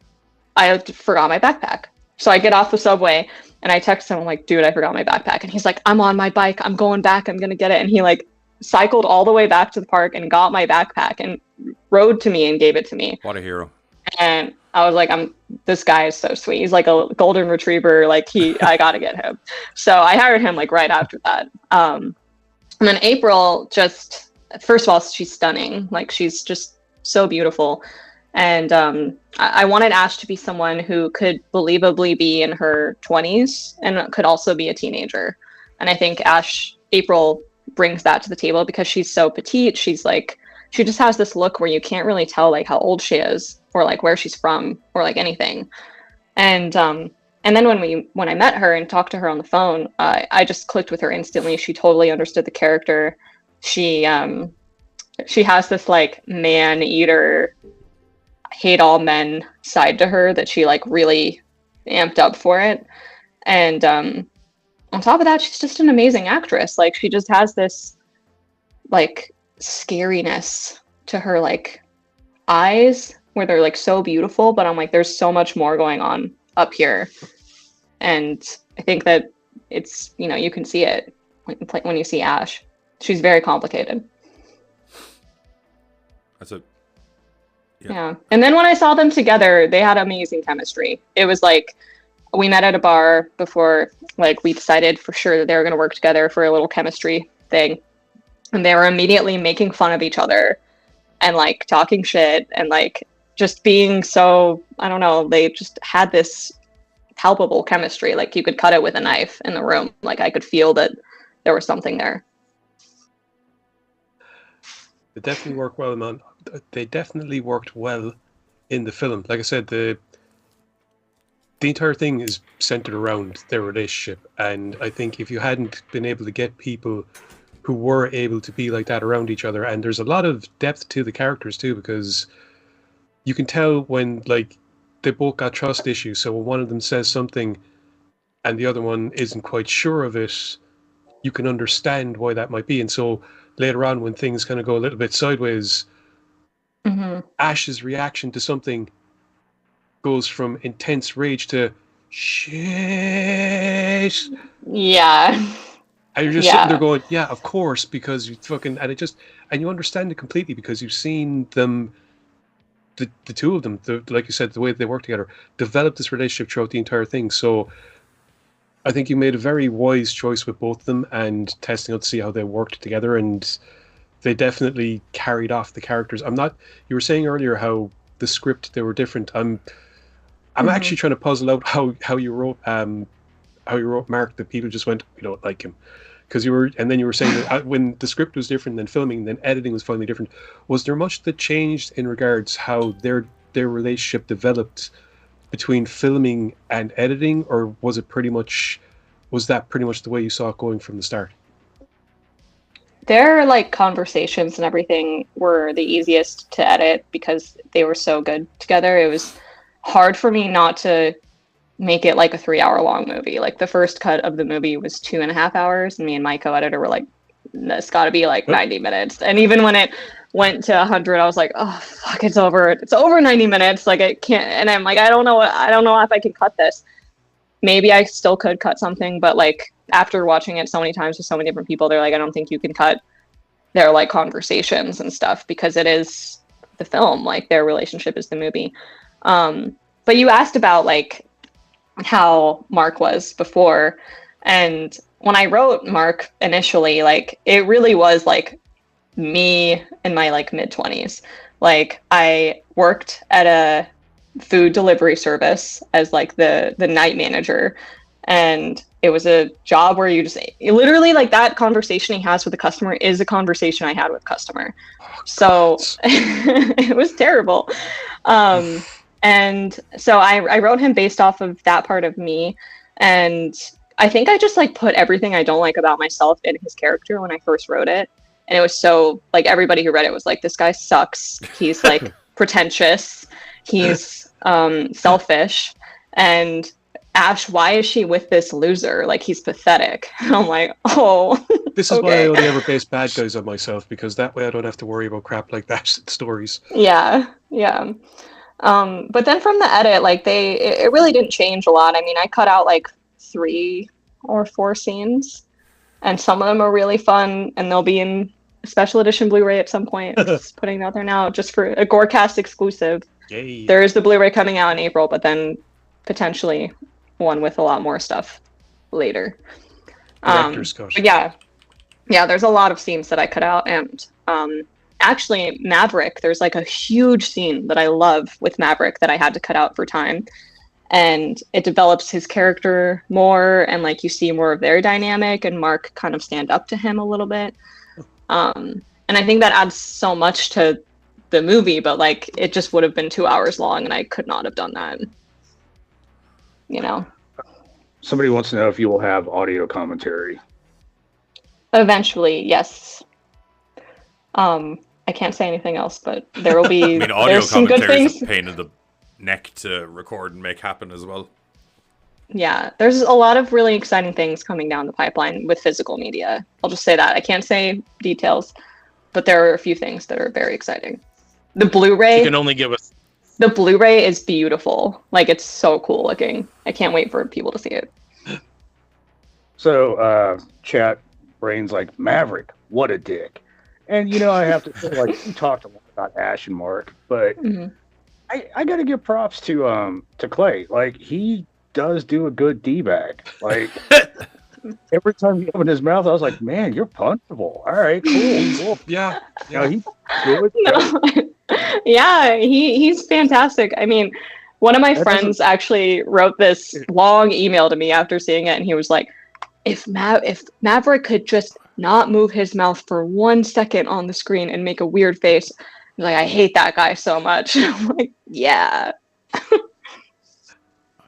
I forgot my backpack. So I get off the subway and I text him. I'm like, dude, I forgot my backpack. And he's like, I'm on my bike. I'm going back. I'm going to get it. And he like cycled all the way back to the park and got my backpack and rode to me and gave it to me. What a hero. And I was like, this guy is so sweet. He's like a golden retriever. Like, I got to get him. So I hired him like right after that. And then April, just, first of all, she's stunning. Like, she's just so beautiful. And I wanted Ash to be someone who could believably be in her 20s and could also be a teenager. And I think April brings that to the table because she's so petite. She's like, she just has this look where you can't really tell like how old she is or like where she's from or like anything. And then when I met her and talked to her on the phone, I just clicked with her instantly. She totally understood the character. She has this like man eater, hate all men side to her that she like really amped up for it. And on top of that, she's just an amazing actress. Like she just has this like scariness to her like eyes where they're like so beautiful, but I'm like, there's so much more going on up here. And I think that it's, you know, you can see it when you see Ash. She's very complicated. That's a yeah. And then when I saw them together, they had amazing chemistry. It was like we met at a bar before, like we decided for sure that they were going to work together for a little chemistry thing. And they were immediately making fun of each other and like talking shit and like just being so, I don't know, they just had this palpable chemistry. Like you could cut it with a knife in the room. Like I could feel that there was something there. They definitely work well, man. They definitely worked well in the film. Like I said, the entire thing is centered around their relationship, and I think if you hadn't been able to get people who were able to be like that around each other, and there's a lot of depth to the characters too, because you can tell when like they both got trust issues. So when one of them says something and the other one isn't quite sure of it, you can understand why that might be. And so later on, when things kind of go a little bit sideways, Ash's reaction to something goes from intense rage to shit. Yeah. And you're just sitting there going, yeah, of course, because you fucking, and you understand it completely because you've seen them, the two of them, like you said, the way they work together, develop this relationship throughout the entire thing. So I think you made a very wise choice with both of them and testing out to see how they worked together, and they definitely carried off the characters. You were saying earlier how the script, they were different. I'm actually trying to puzzle out how you wrote Mark, that people just went, we don't like him. Because you were saying that when the script was different than filming, then editing was finally different. Was there much that changed in regards how their relationship developed between filming and editing, or was that pretty much the way you saw it going from the start? Their like conversations and everything were the easiest to edit because they were so good together. It was hard for me not to make it like a 3-hour long movie. Like the first cut of the movie was 2.5 hours, and me and my co-editor were like, "It's got to be like 90 minutes." And even when it went to 100, I was like, "Oh fuck, it's over 90 minutes." Like it can't. And I'm like, I don't know if I can cut this. Maybe I still could cut something, but like after watching it so many times with so many different people, they're like, I don't think you can cut their like conversations and stuff because it is the film. Like their relationship is the movie. But you asked about like how Mark was before, and when I wrote Mark initially, like it really was like me in my like mid-20s. Like I worked at a food delivery service as like the night manager, and it was a job where you just literally like that conversation he has with the customer is a conversation I had with customer. So it was terrible. And so I wrote him based off of that part of me, and I think I just like put everything I don't like about myself in his character when I first wrote it. And it was so like everybody who read it was like, this guy sucks. He's like pretentious. He's selfish. And Ash, why is she with this loser? Like he's pathetic. And I'm like, oh. This is why I only ever base bad guys on myself, because that way I don't have to worry about crap like that in stories. Yeah. But then from the edit, like it really didn't change a lot. I mean, I cut out like 3 or 4 scenes, and some of them are really fun, and they'll be in a special edition Blu-ray at some point. Just putting it out there now, just for a Gorecast exclusive. Yay. There is the Blu-ray coming out in April, but then potentially one with a lot more stuff later. Director's cut. But yeah, there's a lot of scenes that I cut out, and actually Maverick, there's like a huge scene that I love with Maverick that I had to cut out for time. and it develops his character more, and like you see more of their dynamic, and Mark kind of stand up to him a little bit. And I think that adds so much to the movie, but like it just would have been 2 hours long, and I could not have done that. You know. Somebody wants to know if you will have audio commentary. Eventually, yes. I can't say anything else, but there will be. I mean, audio there's some good commentary is things. a pain in the neck to record and make happen as well. Yeah, there's a lot of really exciting things coming down the pipeline with physical media. I'll just say that. I can't say details, but there are a few things that are very exciting. The Blu-ray. You can only give us. The Blu-ray is beautiful. Like, it's so cool looking. I can't wait for people to see it. So, chat brains like Maverick, what a dick. And you know, I have to say, like, we talked a lot about Ash and Mark, but I got to give props to Clay. Like, he does do a good D-bag. Like, every time he opened his mouth, I was like, man, you're punchable. All right, cool. Yeah. You know, he's good. No. Yeah, he's fantastic. I mean, one of my friends actually wrote this long email to me after seeing it, and he was like, if Maverick could just not move his mouth for 1 second on the screen and make a weird face, he's like, I hate that guy so much. I'm like, yeah.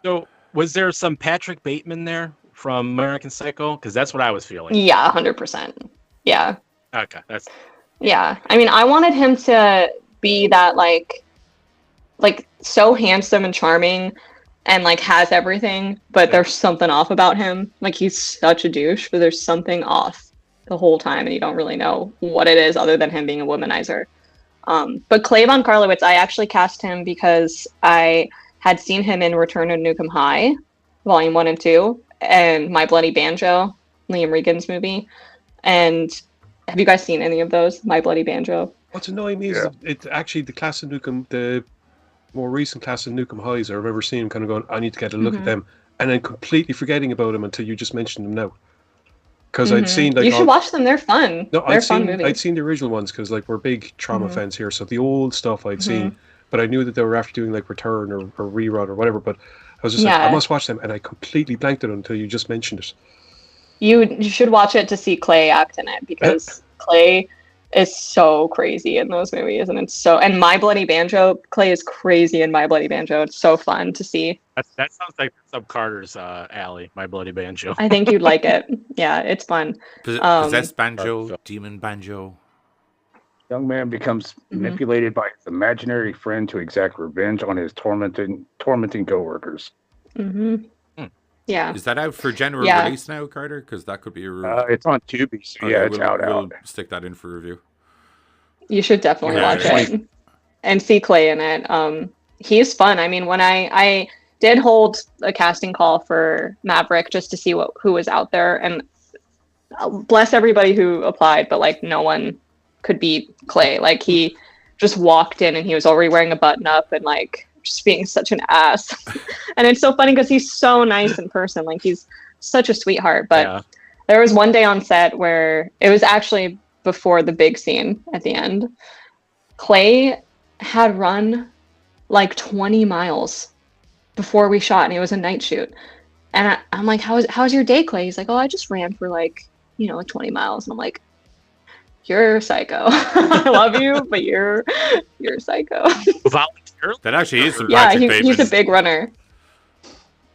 So, was there some Patrick Bateman there from American Psycho? Because that's what I was feeling. Yeah, 100%. Yeah. Okay, that's. Yeah, I mean, I wanted him to be that like so handsome and charming, and like has everything, but there's something off about him. Like, he's such a douche, but there's something off the whole time, and you don't really know what it is other than him being a womanizer. But Clay Von Karlowitz, I actually cast him because I had seen him in Return of Nukem High, Volume 1 and 2, and My Bloody Banjo, Liam Regan's movie. And have you guys seen any of those? My Bloody Banjo? What's annoying me is it's actually the class of Nukem, the more recent class of Nukem Highs. I remember seeing him kind of going, I need to get a look at them, and then completely forgetting about him until you just mentioned them now. Because I'd seen like you should watch them. They're fun. No, they're fun movies. I'd seen the original ones because like we're big trauma fans here, so the old stuff I'd seen, but I knew that they were after doing like Return or Rerun or whatever. But I was just like, I must watch them, and I completely blanked it until you just mentioned it. You should watch it to see Clay act in it, because Clay is so crazy in those movies, and it's so. And My Bloody Banjo, Clay is crazy in My Bloody Banjo. It's so fun to see. That sounds like Sub Carter's alley. My Bloody Banjo. I think you'd like it. Yeah, it's fun. Possessed banjo, demon banjo. Young man becomes manipulated by his imaginary friend to exact revenge on his tormenting coworkers. Yeah. Is that out for general release now, Carter? Because that could be a it's on Tubi, so okay, it's out. We'll stick that in for review. You should definitely watch it and see Clay in it. He's fun. I mean, when I did hold a casting call for Maverick just to see who was out there, and bless everybody who applied, but like no one could beat Clay. Like, he just walked in and he was already wearing a button up and like just being such an ass. And it's so funny because he's so nice in person. Like, he's such a sweetheart. But there was one day on set where it was actually before the big scene at the end. Clay had run like 20 miles before we shot, and it was a night shoot. And I'm like, how's your day, Clay? He's like, oh, I just ran for like 20 miles. And I'm like, you're a psycho. I love you, but you're a psycho. Volunteer? That actually is some Patrick Bateman. He's a big runner.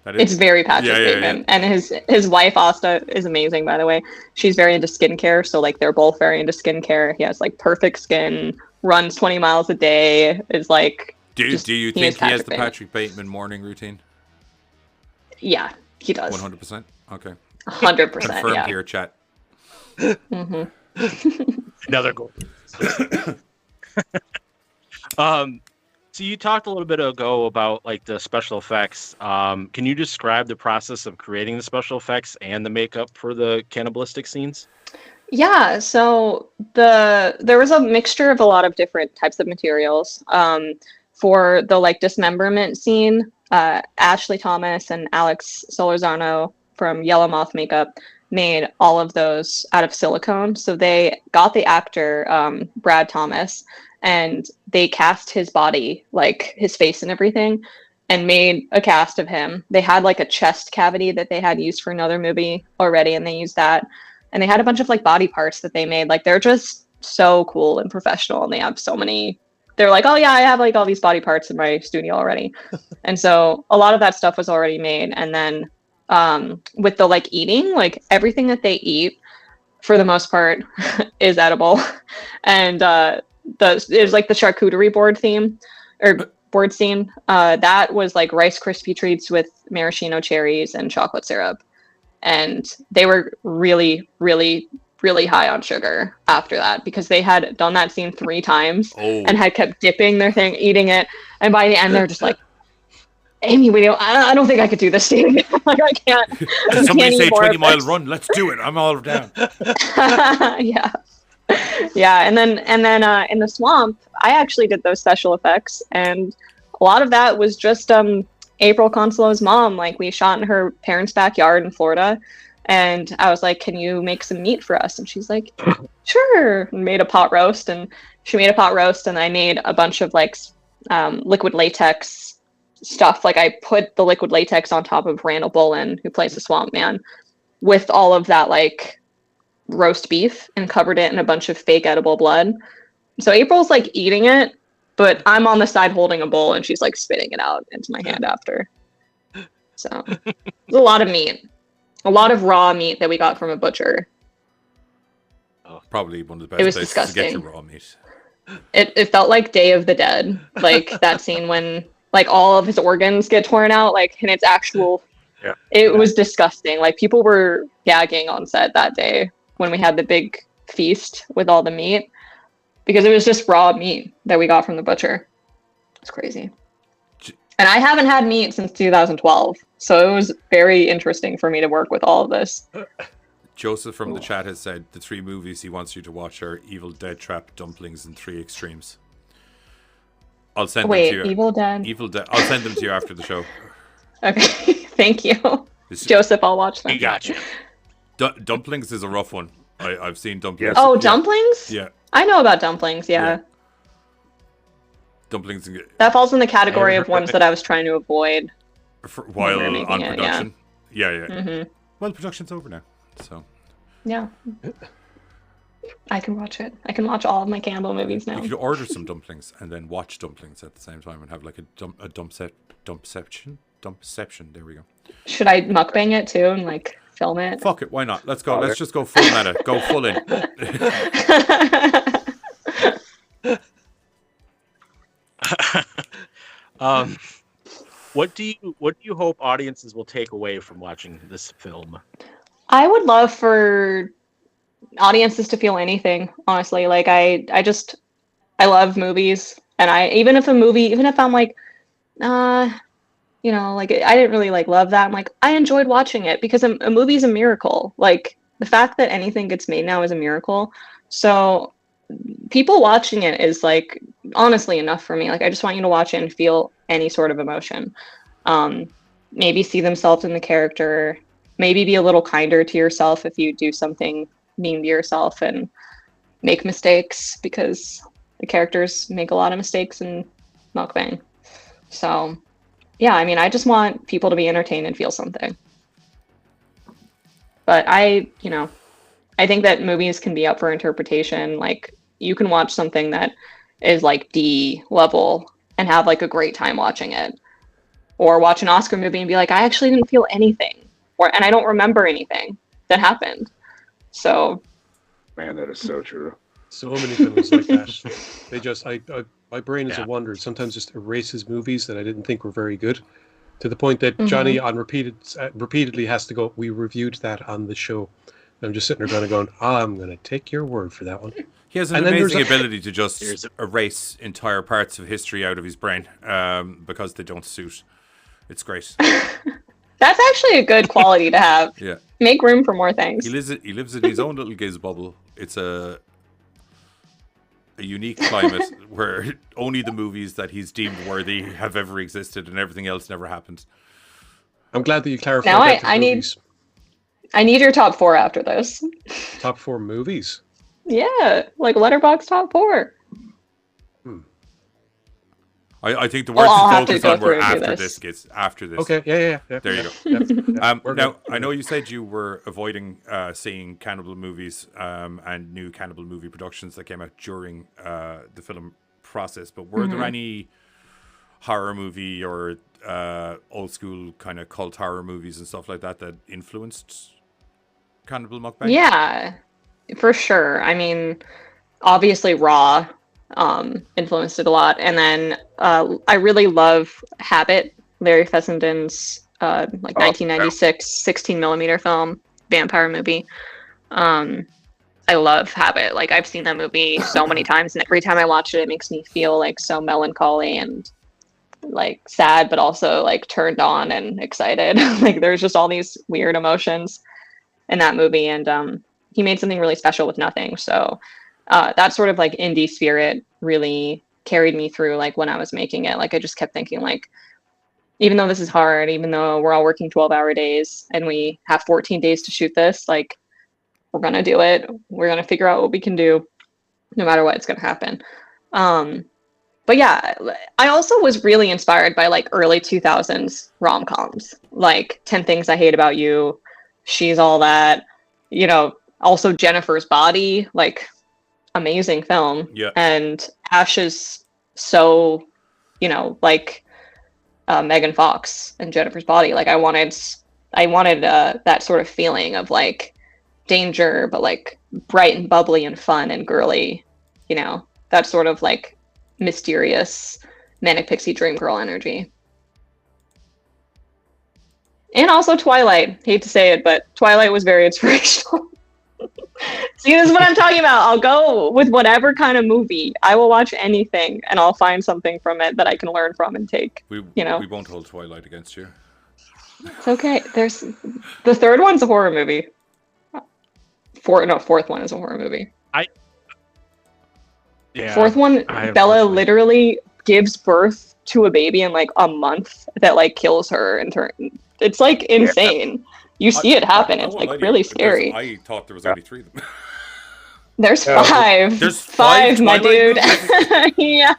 It's very Patrick Bateman. And his wife, Asta, is amazing, by the way. She's very into skincare, so like they're both very into skincare. He has like perfect skin, runs 20 miles a day, is like... Do you think he has the Patrick Bateman morning routine? Yeah, he does. 100%? Okay. 100%, Confirmed here, chat. Another goal. So you talked a little bit ago about like the special effects. Can you describe the process of creating the special effects and the makeup for the cannibalistic scenes? Yeah, so there was a mixture of a lot of different types of materials. For the like dismemberment scene, Ashley Thomas and Alex Solorzano from Yellow Moth Makeup made all of those out of silicone. So they got the actor, Brad Thomas, and they cast his body, like his face and everything, and made a cast of him. They had like a chest cavity that they had used for another movie already, and they used that. And they had a bunch of like body parts that they made. Like they're just so cool and professional, and they have so many. They're like, oh yeah, I have like all these body parts in my studio already. And so a lot of that stuff was already made. And then with the like eating, like everything that they eat for the most part is edible. And there's like the charcuterie board theme or board scene. That was like Rice Krispie treats with maraschino cherries and chocolate syrup. And they were really, really, really high on sugar after that because they had done that scene 3 times and had kept dipping their thing, eating it. And by the end, they're just like, Aimee, I don't think I could do this scene. Like, I can't. Did somebody say 20-mile run? Let's do it. I'm all down. Yeah. Yeah. And then in the swamp, I actually did those special effects. And a lot of that was just April Consulo's mom. Like, we shot in her parents' backyard in Florida. And I was like, can you make some meat for us? And she's like, sure. And made a pot roast. And she made a pot roast. And I made a bunch of like liquid latex stuff. Like, I put the liquid latex on top of Randall Bolin, who plays the Swamp Man, with all of that like roast beef, and covered it in a bunch of fake edible blood. So April's like eating it, but I'm on the side holding a bowl, and she's like spitting it out into my hand after. So it's a lot of meat. A lot of raw meat that we got from a butcher. Oh, probably one of the It was best places to get disgusting. your raw meat. It felt like Day of the Dead, like that scene when like all of his organs get torn out, like, and it's actual. Yeah. It was disgusting. Like, people were gagging on set that day when we had the big feast with all the meat, because it was just raw meat that we got from the butcher. It's crazy. And I haven't had meat since 2012, so it was very interesting for me to work with all of this. Joseph from the chat has said the 3 movies he wants you to watch are Evil Dead, Trap, Dumplings, and 3 Extremes. I'll send them to you. Evil Dead? Evil Dead. I'll send them to you after the show. Okay, thank you. Joseph, I'll watch them. We got you. Dumplings is a rough one. I've seen Dumplings. Yes. Oh, Dumplings? Yeah. I know about Dumplings, yeah. Dumplings That falls in the category of ones that I was trying to avoid. while we were making on it, production. Yeah. Mm-hmm. Well, production's over now, so Yeah. I can watch it. I can watch all of my Cannibal movies now. you could order some dumplings and then watch Dumplings at the same time and have like a dumpception. There we go. Should I mukbang it too and like film it? Fuck it, why not? Let's go. Let's just go full meta. Go full in. What do you hope audiences will take away from watching this film? I would love for audiences to feel anything, honestly. Like, I love movies, and even if I'm like, like, I didn't really like love that, I'm like, I enjoyed watching it because a movie's a miracle. Like, the fact that anything gets made now is a miracle. So people watching it is like honestly enough for me. Like, I just want you to watch it and feel any sort of emotion. Maybe see themselves in the character. Maybe be a little kinder to yourself if you do something mean to yourself and make mistakes, because the characters make a lot of mistakes in Mukbang. So, yeah, I mean, I just want people to be entertained and feel something. But I think that movies can be up for interpretation. Like, you can watch something that is like D level and have like a great time watching it. Or watch an Oscar movie and be like, I actually didn't feel anything. And I don't remember anything that happened. So, Man, that is so true. So many films like that. They just, my brain is a wonder. Sometimes just erases movies that I didn't think were very good, to the point that Johnny on repeatedly has to go, we reviewed that on the show. And I'm just sitting there going, I'm going to take your word for that one. He has an amazing ability to just erase entire parts of history out of his brain because they don't suit. It's great. That's actually a good quality to have. Yeah. Make room for more things. He lives in his own little giz bubble. It's a unique climate where only the movies that he's deemed worthy have ever existed and everything else never happened. I'm glad that you clarified now that. I need your top 4 after this. Top 4 movies? Yeah, like Letterboxd top 4. I think the Well, words I'll to have to focus go on were through and do after this. this. After this. Okay, yeah. There you go. We're Now, good. I know you said you were avoiding seeing cannibal movies and new cannibal movie productions that came out during the film process, but were there any horror movie or old school kind of cult horror movies and stuff like that that influenced Cannibal Muckbang? Yeah, for sure. I mean, obviously Raw influenced it a lot. And then I really love Habit, Larry Fessenden's like 1996 16 millimeter film, vampire movie. I love Habit. Like I've seen that movie so many times, and every time I watch it, it makes me feel like so melancholy and like sad, but also like turned on and excited. Like there's just all these weird emotions in that movie, and he made something really special with nothing. So that sort of like indie spirit really carried me through. Like when I was making it, like I just kept thinking like, even though this is hard, even though we're all working 12-hour days and we have 14 days to shoot this, like we're gonna do it. We're gonna figure out what we can do, no matter what. It's gonna happen. But yeah, I also was really inspired by like early 2000s rom-coms, like 10 Things I Hate About You, She's All That, you know, also Jennifer's Body, like amazing film. Yeah. And Ash is so, you know, like Megan Fox and Jennifer's Body. Like I wanted that sort of feeling of like danger, but like bright and bubbly and fun and girly, you know, that sort of like mysterious manic pixie dream girl energy. And also Twilight. Hate to say it, but Twilight was very inspirational. See, this is what I'm talking about. I'll go with whatever kind of movie. I will watch anything and I'll find something from it that I can learn from and take. We won't hold Twilight against you. It's okay. There's the third one's a horror movie. Fourth one is a horror movie. Fourth one, Bella literally gives birth to a baby in like a month that like kills her and it's like insane. You see it happen. It's like really scary. I thought there was only 3 of them. There's 5. There's five, my Twilight dude. Yeah.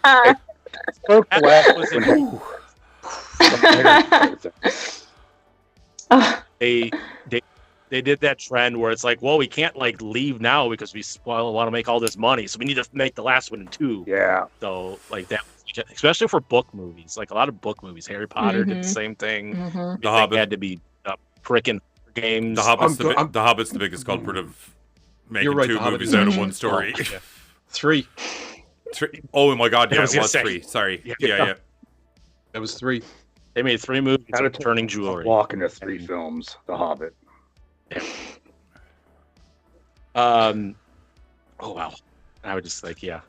They did that trend where it's like, well, we can't like leave now because we want to make all this money, so we need to make the last one in 2. Yeah. So like that, especially for book movies, like a lot of book movies, Harry Potter did the same thing. The Hobbit had to be frickin' games. The Hobbit's the biggest culprit of making right, 2 movies out of one story. Oh, yeah. 3. 3. Oh my god, yeah, was it gonna was say. 3. Sorry. Yeah. That was 3. They made 3 movies of turning jewelry. Walk into 3 films. The Hobbit. Oh wow. I would just like, yeah.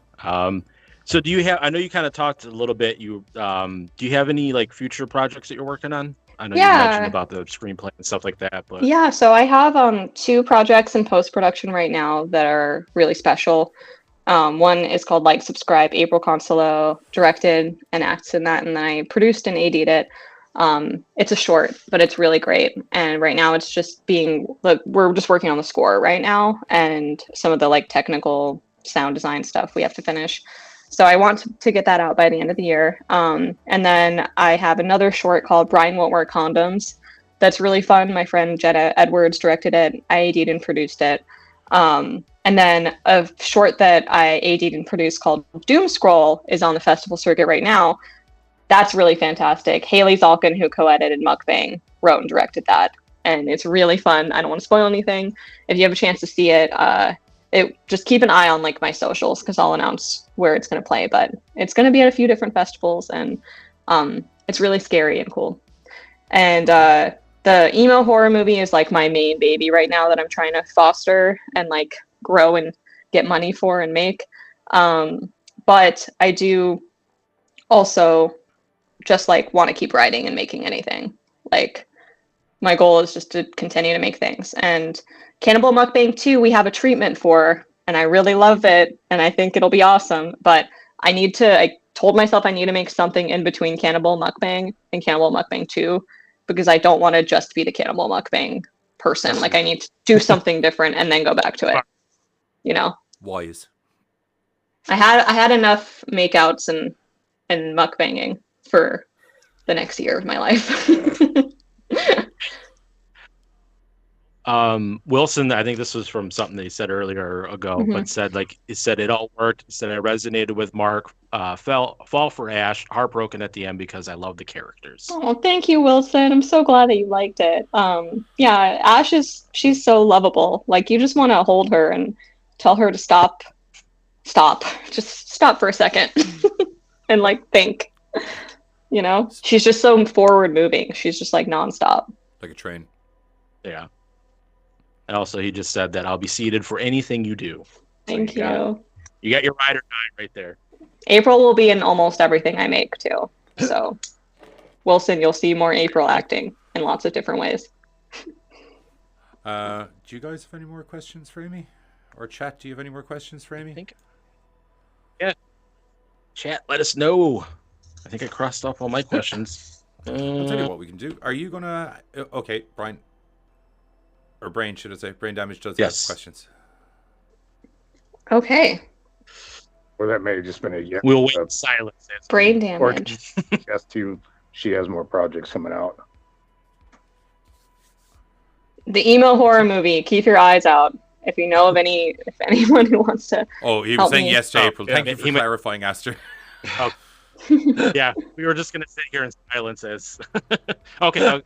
So do you have, I know you kind of talked a little bit, do you have any like future projects that you're working on? I know you mentioned about the screenplay and stuff like that, but yeah, so I have 2 projects in post-production right now that are really special. One is called Like Subscribe. April Consuelo directed and acts in that, and then I produced and AD'd it. It's a short, but it's really great. And right now it's just we're just working on the score right now and some of the like technical sound design stuff we have to finish. So I want to get that out by the end of the year. And then I have another short called Brian Won't Wear Condoms. That's really fun. My friend Jenna Edwards directed it. I AD'd and produced it. And then a short that I AD'd and produced called Doom Scroll is on the festival circuit right now. That's really fantastic. Haley Zalkin, who co-edited Muckbang, wrote and directed that. And it's really fun. I don't want to spoil anything. If you have a chance to see it, just keep an eye on like my socials because I'll announce where it's going to play. But it's going to be at a few different festivals, and it's really scary and cool. And the emo horror movie is like my main baby right now that I'm trying to foster and like grow and get money for and make. But I do also just like want to keep writing and making anything. Like my goal is just to continue to make things. And Cannibal Muckbang 2 we have a treatment for, and I really love it and I think it'll be awesome, but I told myself I need to make something in between Cannibal Muckbang and Cannibal Muckbang 2 because I don't want to just be the Cannibal Muckbang person. Like I need to do something different and then go back to it. You know? Wise. I had enough makeouts and and mukbanging for the next year of my life. Wilson, I think this was from something that he said earlier ago, Mhm. but said it all worked. He said I resonated with Mark. Fall for Ash, heartbroken at the end because I love the characters. Oh, thank you, Wilson. I'm so glad that you liked it. Yeah, Ash she's so lovable. Like, you just want to hold her and tell her to stop. Just stop for a second and like think. You know, she's just so forward moving. She's just like nonstop. Like a train. Yeah. And also, he just said that I'll be seated for anything you do. Thank you. You got your ride or die right there. April will be in almost everything I make too. So, Wilson, you'll see more April acting in lots of different ways. Do you guys have any more questions for Aimee? Or chat, do you have any more questions for Aimee? Yeah. Chat, let us know. I think I crossed off all my questions. I'll tell you what we can do. Are you gonna? Okay, Brian. Or Brain, should I say? Brain Damage does have questions. Okay. Or that may have just been a yes. We'll wait in silence. Brain damage. Yes, too. She has more projects coming out. The emo horror movie. Keep your eyes out. If you know of if anyone who wants to. Oh, he was saying yes to April. Thank you for clarifying, Aster. Oh. Yeah, we were just gonna sit here in silence as. Okay.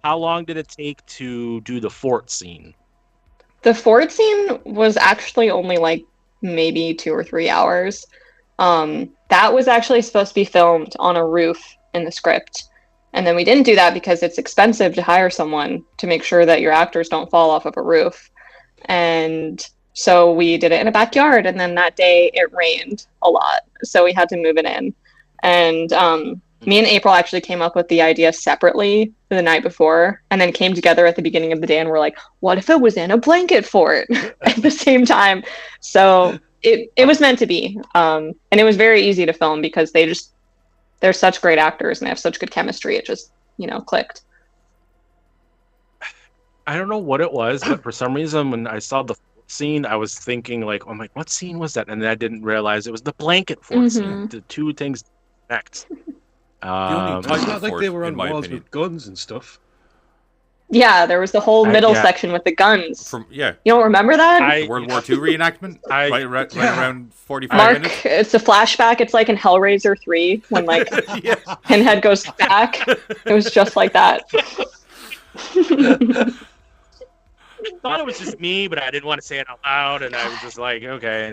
How long did it take to do the fort scene? The fort scene was actually only like maybe 2 or 3 hours. That was actually supposed to be filmed on a roof in the script. And then we didn't do that because it's expensive to hire someone to make sure that your actors don't fall off of a roof. And so we did it in a backyard. And then that day it rained a lot. So we had to move it in. And me and April actually came up with the idea separately the night before and then came together at the beginning of the day and we're like, what if it was in a blanket fort at the same time? So it was meant to be. And it was very easy to film because they're such great actors and they have such good chemistry. It just, clicked. I don't know what it was, but for some reason when I saw the scene, I was thinking I'm like, what scene was that? And then I didn't realize it was the blanket fort scene. The two things connect. It's not like they were on walls with guns and stuff. Yeah, there was the whole middle section with the guns. You don't remember that? The World War II reenactment? Right around 45 Mark, minutes? it's a flashback. It's like in Hellraiser 3 when Pinhead goes back. It was just like that. I thought it was just me, but I didn't want to say it out loud, and I was just like, okay.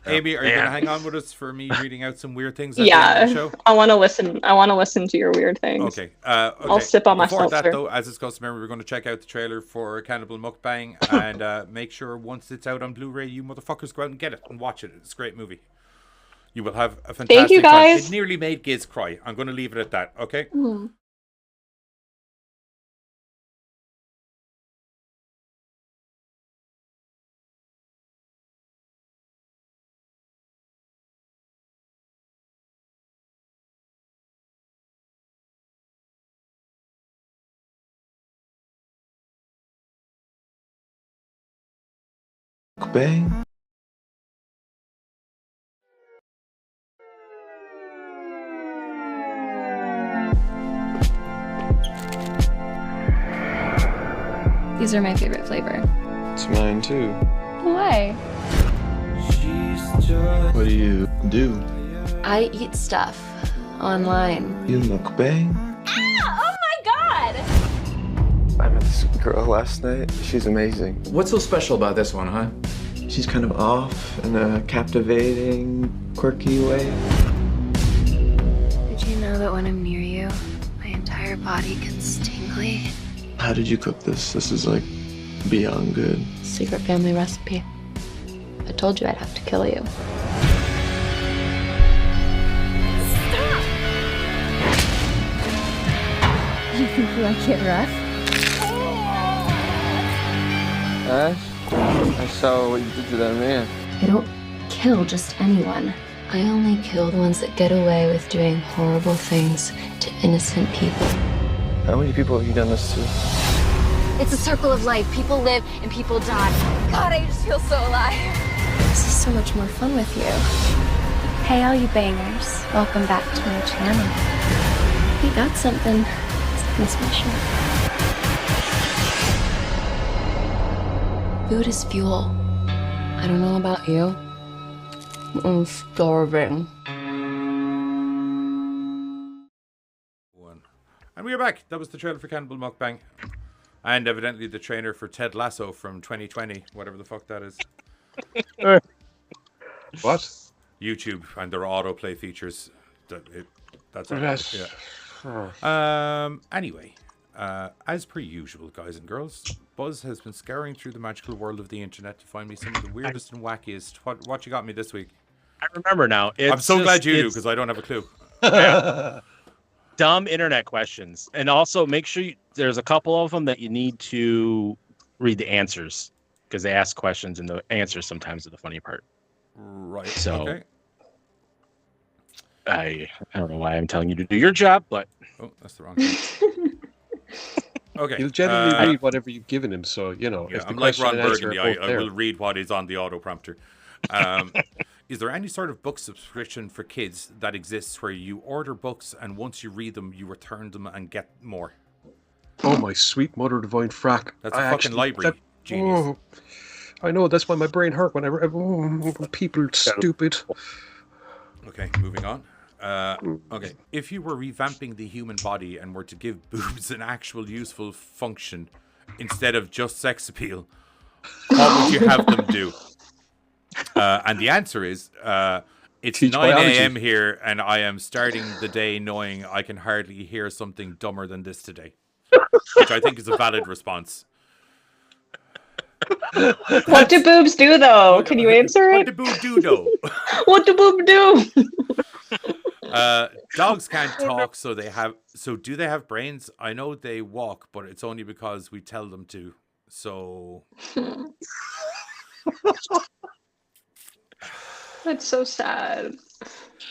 Aimee, are you going to hang on with us for me reading out some weird things? Yeah, the show? I want to listen. I want to listen to your weird things. Okay. I'll sip on my seltzer. Before that, though, as is customary, we're going to check out the trailer for Cannibal Muckbang, and make sure once it's out on Blu-ray, you motherfuckers go out and get it and watch it. It's a great movie. You will have a fantastic Thank you, guys. time. It nearly made Giz cry. I'm going to leave it at that. Okay. Bang. These are my favorite flavor. It's mine too. Why? What do you do? I eat stuff online. You mukbang? Ah! Oh my god! I met this girl last night. She's amazing. What's so special about this one, huh? She's kind of off in a captivating, quirky way. Did you know that when I'm near you, my entire body gets tingly? How did you cook this? This is like beyond good. Secret family recipe. I told you I'd have to kill you. Stop! You think you like it rough? Ash, I saw what you did to that man. I don't kill just anyone. I only kill the ones that get away with doing horrible things to innocent people. How many people have you done this to? It's a circle of life. People live and people die. God, I just feel so alive. This is so much more fun with you. Hey all you bangers, welcome back to my channel. We got something special. Food is fuel. I don't know about you. I'm starving. And we are back. That was the trailer for Cannibal Muckbang. And evidently the trainer for Ted Lasso from 2020, whatever the fuck that is. What? YouTube and their autoplay features. That's all. Yes. Yeah. Anyway, as per usual, guys and girls, Buzz has been scouring through the magical world of the internet to find me some of the weirdest and wackiest. What you got me this week? I remember now. I'm so glad you do, because I don't have a clue. Dumb internet questions. And also make sure there's a couple of them that you need to read the answers, because they ask questions and the answers sometimes are the funny part. Right. So Okay. I don't know why I'm telling you to do your job, but oh, that's the wrong thing. Okay. He'll generally read whatever you've given him, so you know. Yeah, if the I'm like question Ron and answer Burgundy. are both I there. will read what is on the autoprompter. Is there any sort of book subscription for kids that exists where you order books and once you read them, you return them and get more? Oh my sweet mother divine frack! That's a fucking library. Genius. Oh, I know, that's why my brain hurt when I read. People stupid. Okay, moving on. Okay, if you were revamping the human body and were to give boobs an actual useful function instead of just sex appeal, what would you have them do? And the answer is, it's Teach 9 biology. a.m. here, and I am starting the day knowing I can hardly hear something dumber than this today, which I think is a valid response. What do boobs do, though? Can you answer What it? do boob do, though? What do boob do? Dogs can't talk, so do they have brains? I know they walk, but it's only because we tell them to. So That's so sad.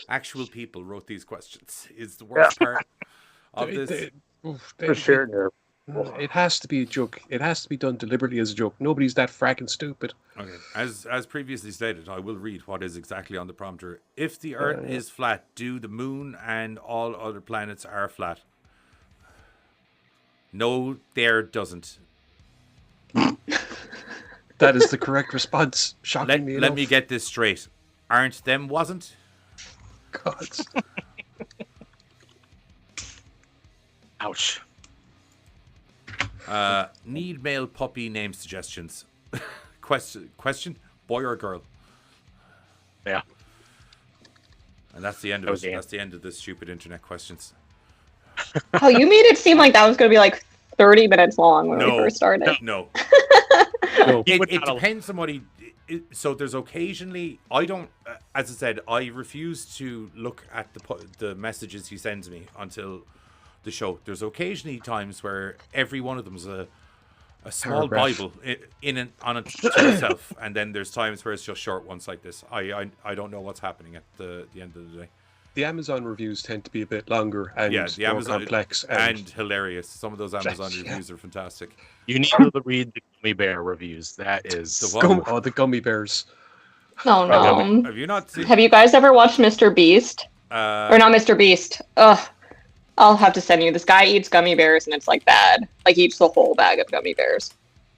actual people wrote these questions. Is the worst part of this. For sure, there. It has to be a joke. It has to be done deliberately as a joke. Nobody's that fracking stupid. Okay, as previously stated, I will read what is exactly on the prompter. If the Earth is flat, do the Moon and all other planets are flat? No, there doesn't. That is the correct response. Shockingly Let enough. me get this straight. Aren't them wasn't? God. ouch. Need male puppy name suggestions. Question: boy or girl? Yeah. And that's the end of it. That's the end of the stupid internet questions. Oh, you made it seem like that was going to be like 30 minutes long when we first started. No. No. It depends on what he. So there's occasionally I don't. As I said, I refuse to look at the messages he sends me until the show. There's occasionally times where every one of them is a small Bible on it to itself, and then there's times where it's just short ones like this. I don't know what's happening at the end of the day. The Amazon reviews tend to be a bit longer and the more Amazon complex and hilarious. Some of those Amazon Yeah. reviews are fantastic. You need to read the Gummy Bear reviews. That is The what? Oh, the gummy bears. Oh no. Have you not seen? Have you guys ever watched Mr. Beast? Or not Mr. Beast. Ugh. I'll have to send you. This guy eats gummy bears and it's like bad. Like he eats the whole bag of gummy bears.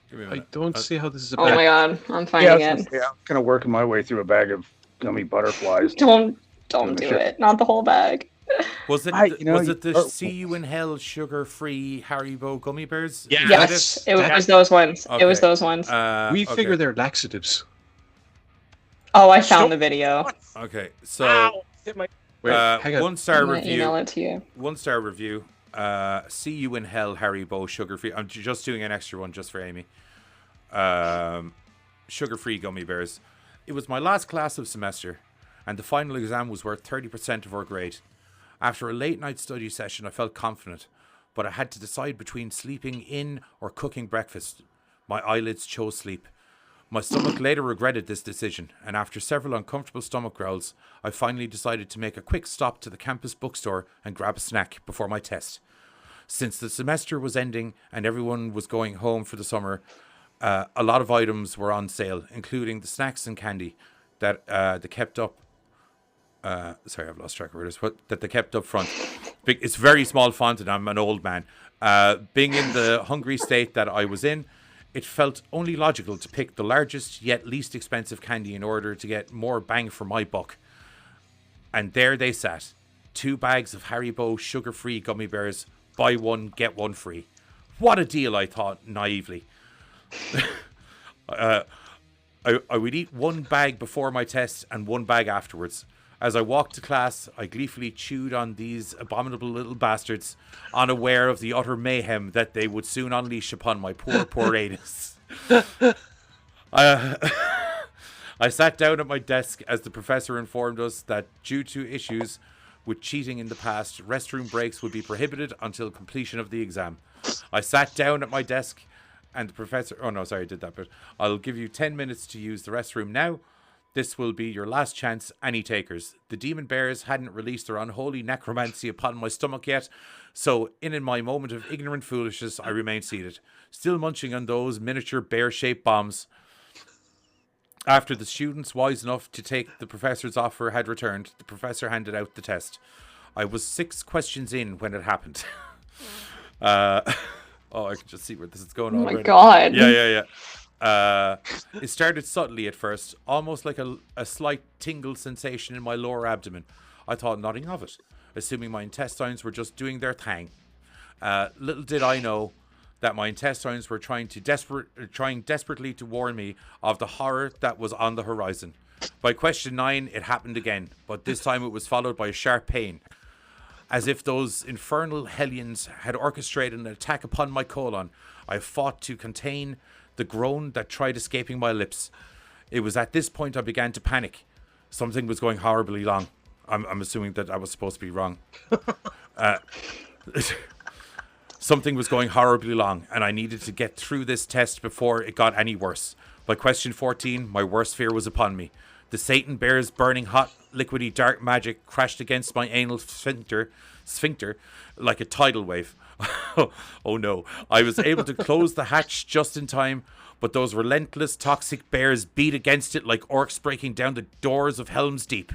Give me a I minute. don't see how this is a Oh bad. my god. I'm finding it. Yeah, I'm kind of working my way through a bag of gummy butterflies. Don't do it. Not the whole bag. Was it was it the See You in Hell sugar-free Haribo gummy bears? Yeah. Is that Yes, it was those ones. It was Okay. those ones. We okay. figure they're laxatives. Oh, I found the video. Okay, so Ow! Hit my... Wait, hang on. 1-star I'm gonna review. email it to you. 1-star review. See You in Hell Haribo sugar-free. I'm just doing an extra one just for Amy. Sugar-free gummy bears. It was my last class of semester, and the final exam was worth 30% of our grade. After a late night study session, I felt confident, but I had to decide between sleeping in or cooking breakfast. My eyelids chose sleep. My stomach later regretted this decision, and after several uncomfortable stomach growls, I finally decided to make a quick stop to the campus bookstore and grab a snack before my test. Since the semester was ending and everyone was going home for the summer, a lot of items were on sale, including the snacks and candy that kept up sorry, I've lost track of where it is. What that they kept up front. It's very small font, and I'm an old man. Being in the hungry state that I was in, it felt only logical to pick the largest yet least expensive candy in order to get more bang for my buck. And there they sat, 2 bags of Haribo sugar-free gummy bears. Buy one, get one free. What a deal, I thought naively. I would eat 1 bag before my test and 1 bag afterwards. As I walked to class, I gleefully chewed on these abominable little bastards, unaware of the utter mayhem that they would soon unleash upon my poor anus. I sat down at my desk as the professor informed us that due to issues with cheating in the past, restroom breaks would be prohibited until completion of the exam. I sat down at my desk and the professor... Oh, no, sorry, I did that bit. I'll give you 10 minutes to use the restroom now. This will be your last chance, any takers. The demon bears hadn't released their unholy necromancy upon my stomach yet, so in my moment of ignorant foolishness, I remained seated, still munching on those miniature bear-shaped bombs. After the students wise enough to take the professor's offer had returned, the professor handed out the test. I was 6 questions in when it happened. I can just see where this is going on. Oh my God. Yeah. It started subtly at first, almost like a slight tingle sensation in my lower abdomen. I thought nothing of it, assuming my intestines were just doing their thing. Little did I know that my intestines were trying desperately to warn me of the horror that was on the horizon. By question 9, it happened again, but this time it was followed by a sharp pain, as if those infernal hellions had orchestrated an attack upon my colon. I fought to contain the groan that tried escaping my lips. It was at this point I began to panic. Something was going horribly wrong. I'm assuming that I was supposed to be wrong. Something was going horribly wrong, and I needed to get through this test before it got any worse. By question 14, my worst fear was upon me. The Satan bear's burning hot, liquidy dark magic crashed against my anal sphincter like a tidal wave. Oh no. I was able to close the hatch just in time, but those relentless toxic bears beat against it like orcs breaking down the doors of Helm's Deep.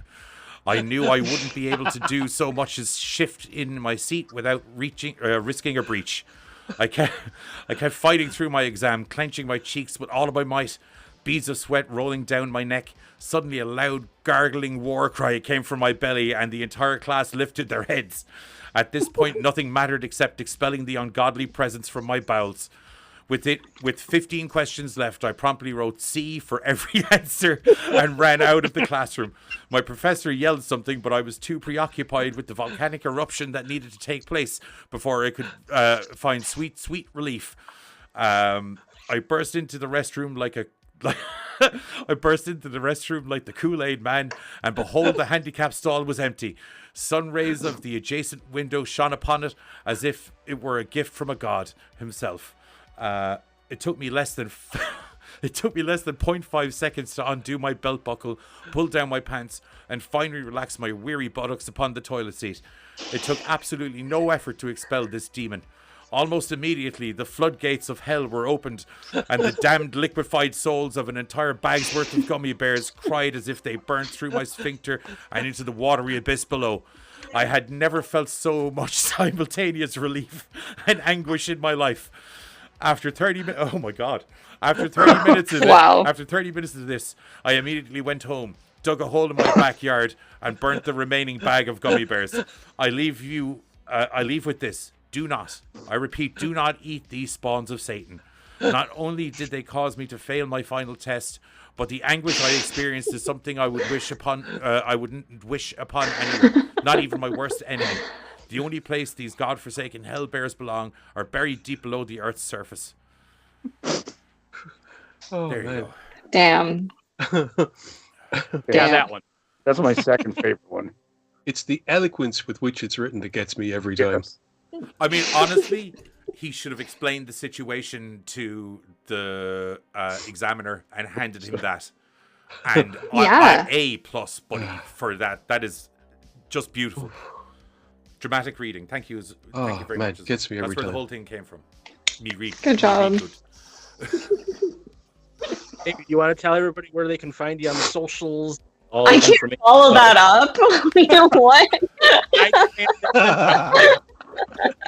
I knew I wouldn't be able to do so much as shift in my seat without risking a breach. I kept fighting through my exam, clenching my cheeks with all of my might, beads of sweat rolling down my neck. Suddenly a loud, gargling war cry came from my belly, and the entire class lifted their heads. At this point, nothing mattered except expelling the ungodly presence from my bowels. With 15 questions left, I promptly wrote C for every answer and ran out of the classroom. My professor yelled something, but I was too preoccupied with the volcanic eruption that needed to take place before I could find sweet relief. I burst into the restroom like the Kool-Aid man, and behold, the handicap stall was empty. Sun rays of the adjacent window shone upon it as if it were a gift from a god himself. It took me less than 0.5 seconds to undo my belt buckle, pull down my pants, and finally relax my weary buttocks upon the toilet seat. It took absolutely no effort to expel this demon. Almost immediately, the floodgates of hell were opened, and the damned liquefied souls of an entire bag's worth of gummy bears cried as if they burnt through my sphincter and into the watery abyss below. I had never felt so much simultaneous relief and anguish in my life. After 30 minutes, oh my God! After 30 minutes of after 30 minutes of this, I immediately went home, dug a hole in my backyard, and burnt the remaining bag of gummy bears. I leave with this. Do not, I repeat, do not eat these spawns of Satan. Not only did they cause me to fail my final test, but the anguish I experienced is something I wouldn't wish upon anyone, not even my worst enemy. The only place these godforsaken hell bears belong are buried deep below the earth's surface. Oh, there you man. go. Damn. Yeah, that one. That's my second favorite one. It's the eloquence with which it's written that gets me every time. Yes. I mean, honestly, he should have explained the situation to the examiner and handed him that. And Yeah. A plus, buddy, for that. That is just beautiful. Dramatic reading. Thank you. Thank you very much. It gets me every That's where time. the whole thing came from. Me read. Good job. Hey, you want to tell everybody where they can find you on the socials? All I can't information. follow that up. You know what?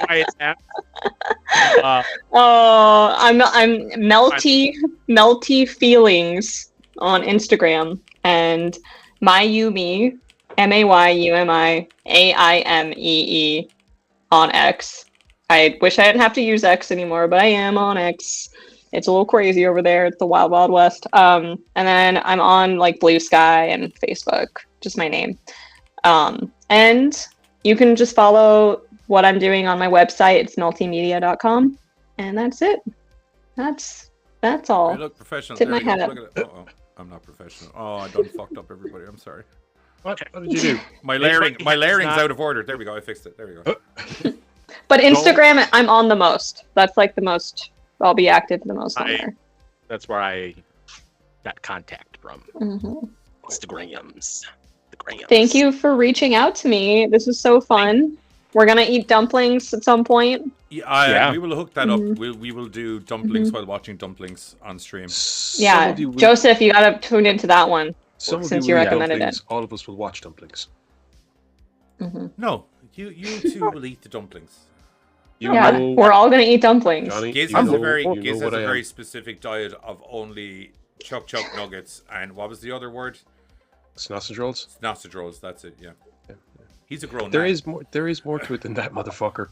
Why it's happening. Oh, I'm melty feelings on Instagram and Mayumi MAYUMI on X. I wish I didn't have to use X anymore, but I am on X. It's a little crazy over there. It's the wild, wild west. And then I'm on like Blue Sky and Facebook, just my name. And you can just follow what I'm doing on my website. It's multimedia.com. And that's it. That's all. You look professional. Tip There my you head go. up. Look at it. Uh-oh. I'm not professional. Oh, I done fucked up everybody. I'm sorry. What did you do? My layering's out of order. There we go. I fixed it. There we go. But Instagram, I'm on the most. That's like the most. I'll be active the most on there. That's where I got contact from. Mm-hmm. Instagrams. The grams. Thank you for reaching out to me. This was so fun. We're gonna eat dumplings at some point. Yeah, we will hook that up. Mhm. We will do dumplings while watching dumplings on stream. Yeah, Joseph, you gotta tune into that one Some of since you you will eat recommended it. dumplings. All of us will watch dumplings. Mm-hmm. No, you two will eat the dumplings. Yeah, we're all gonna eat dumplings. Johnny, Giz you has a know- very you know Giz has what a I am. very specific diet of only chuck nuggets and what was the other word? Sausage rolls. Sausage rolls. That's it. Yeah. He's a grown There man. is more. There is more to it than that, motherfucker.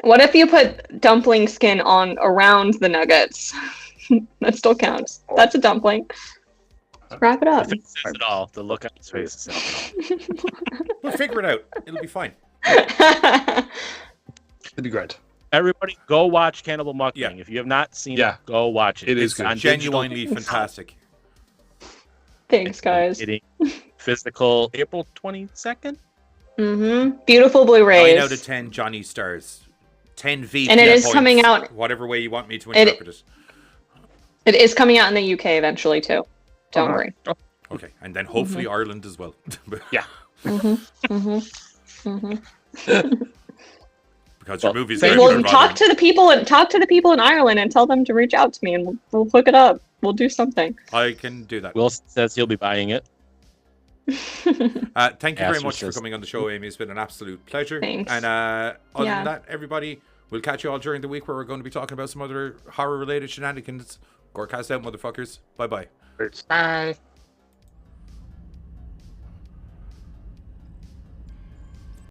What if you put dumpling skin on around the nuggets? That still counts. That's a dumpling. Wrap it up. If it says it all, the look on his face says it all. We'll figure it out. It'll be fine. It'd be great. Everybody, go watch Cannibal Muckbang. Yeah. If you have not seen Yeah. it, go watch it. It is It's good. on Genuinely digital. fantastic. Thanks, guys. Getting physical April 22nd. Mm-hmm. Beautiful 9 Blu-rays. out of 10 Johnny stars. 10 VP And it is points, coming out- whatever way you want me to interpret it. It is coming out in the UK eventually too. Don't worry. Okay, and then hopefully Ireland as well. Yeah. Because your movie's thank very you. Well, talk to the people in Ireland and tell them to reach out to me, and we'll hook it up. We'll do something. I can do that. Wilson says he'll be buying it. Thank you very Asher much for says- coming on the show, Amy. It's been an absolute pleasure. Thanks. And other Yeah. than that, everybody, we'll catch you all during the week where we're going to be talking about some other horror-related shenanigans. Gorecast out, motherfuckers. Bye-bye. Bye.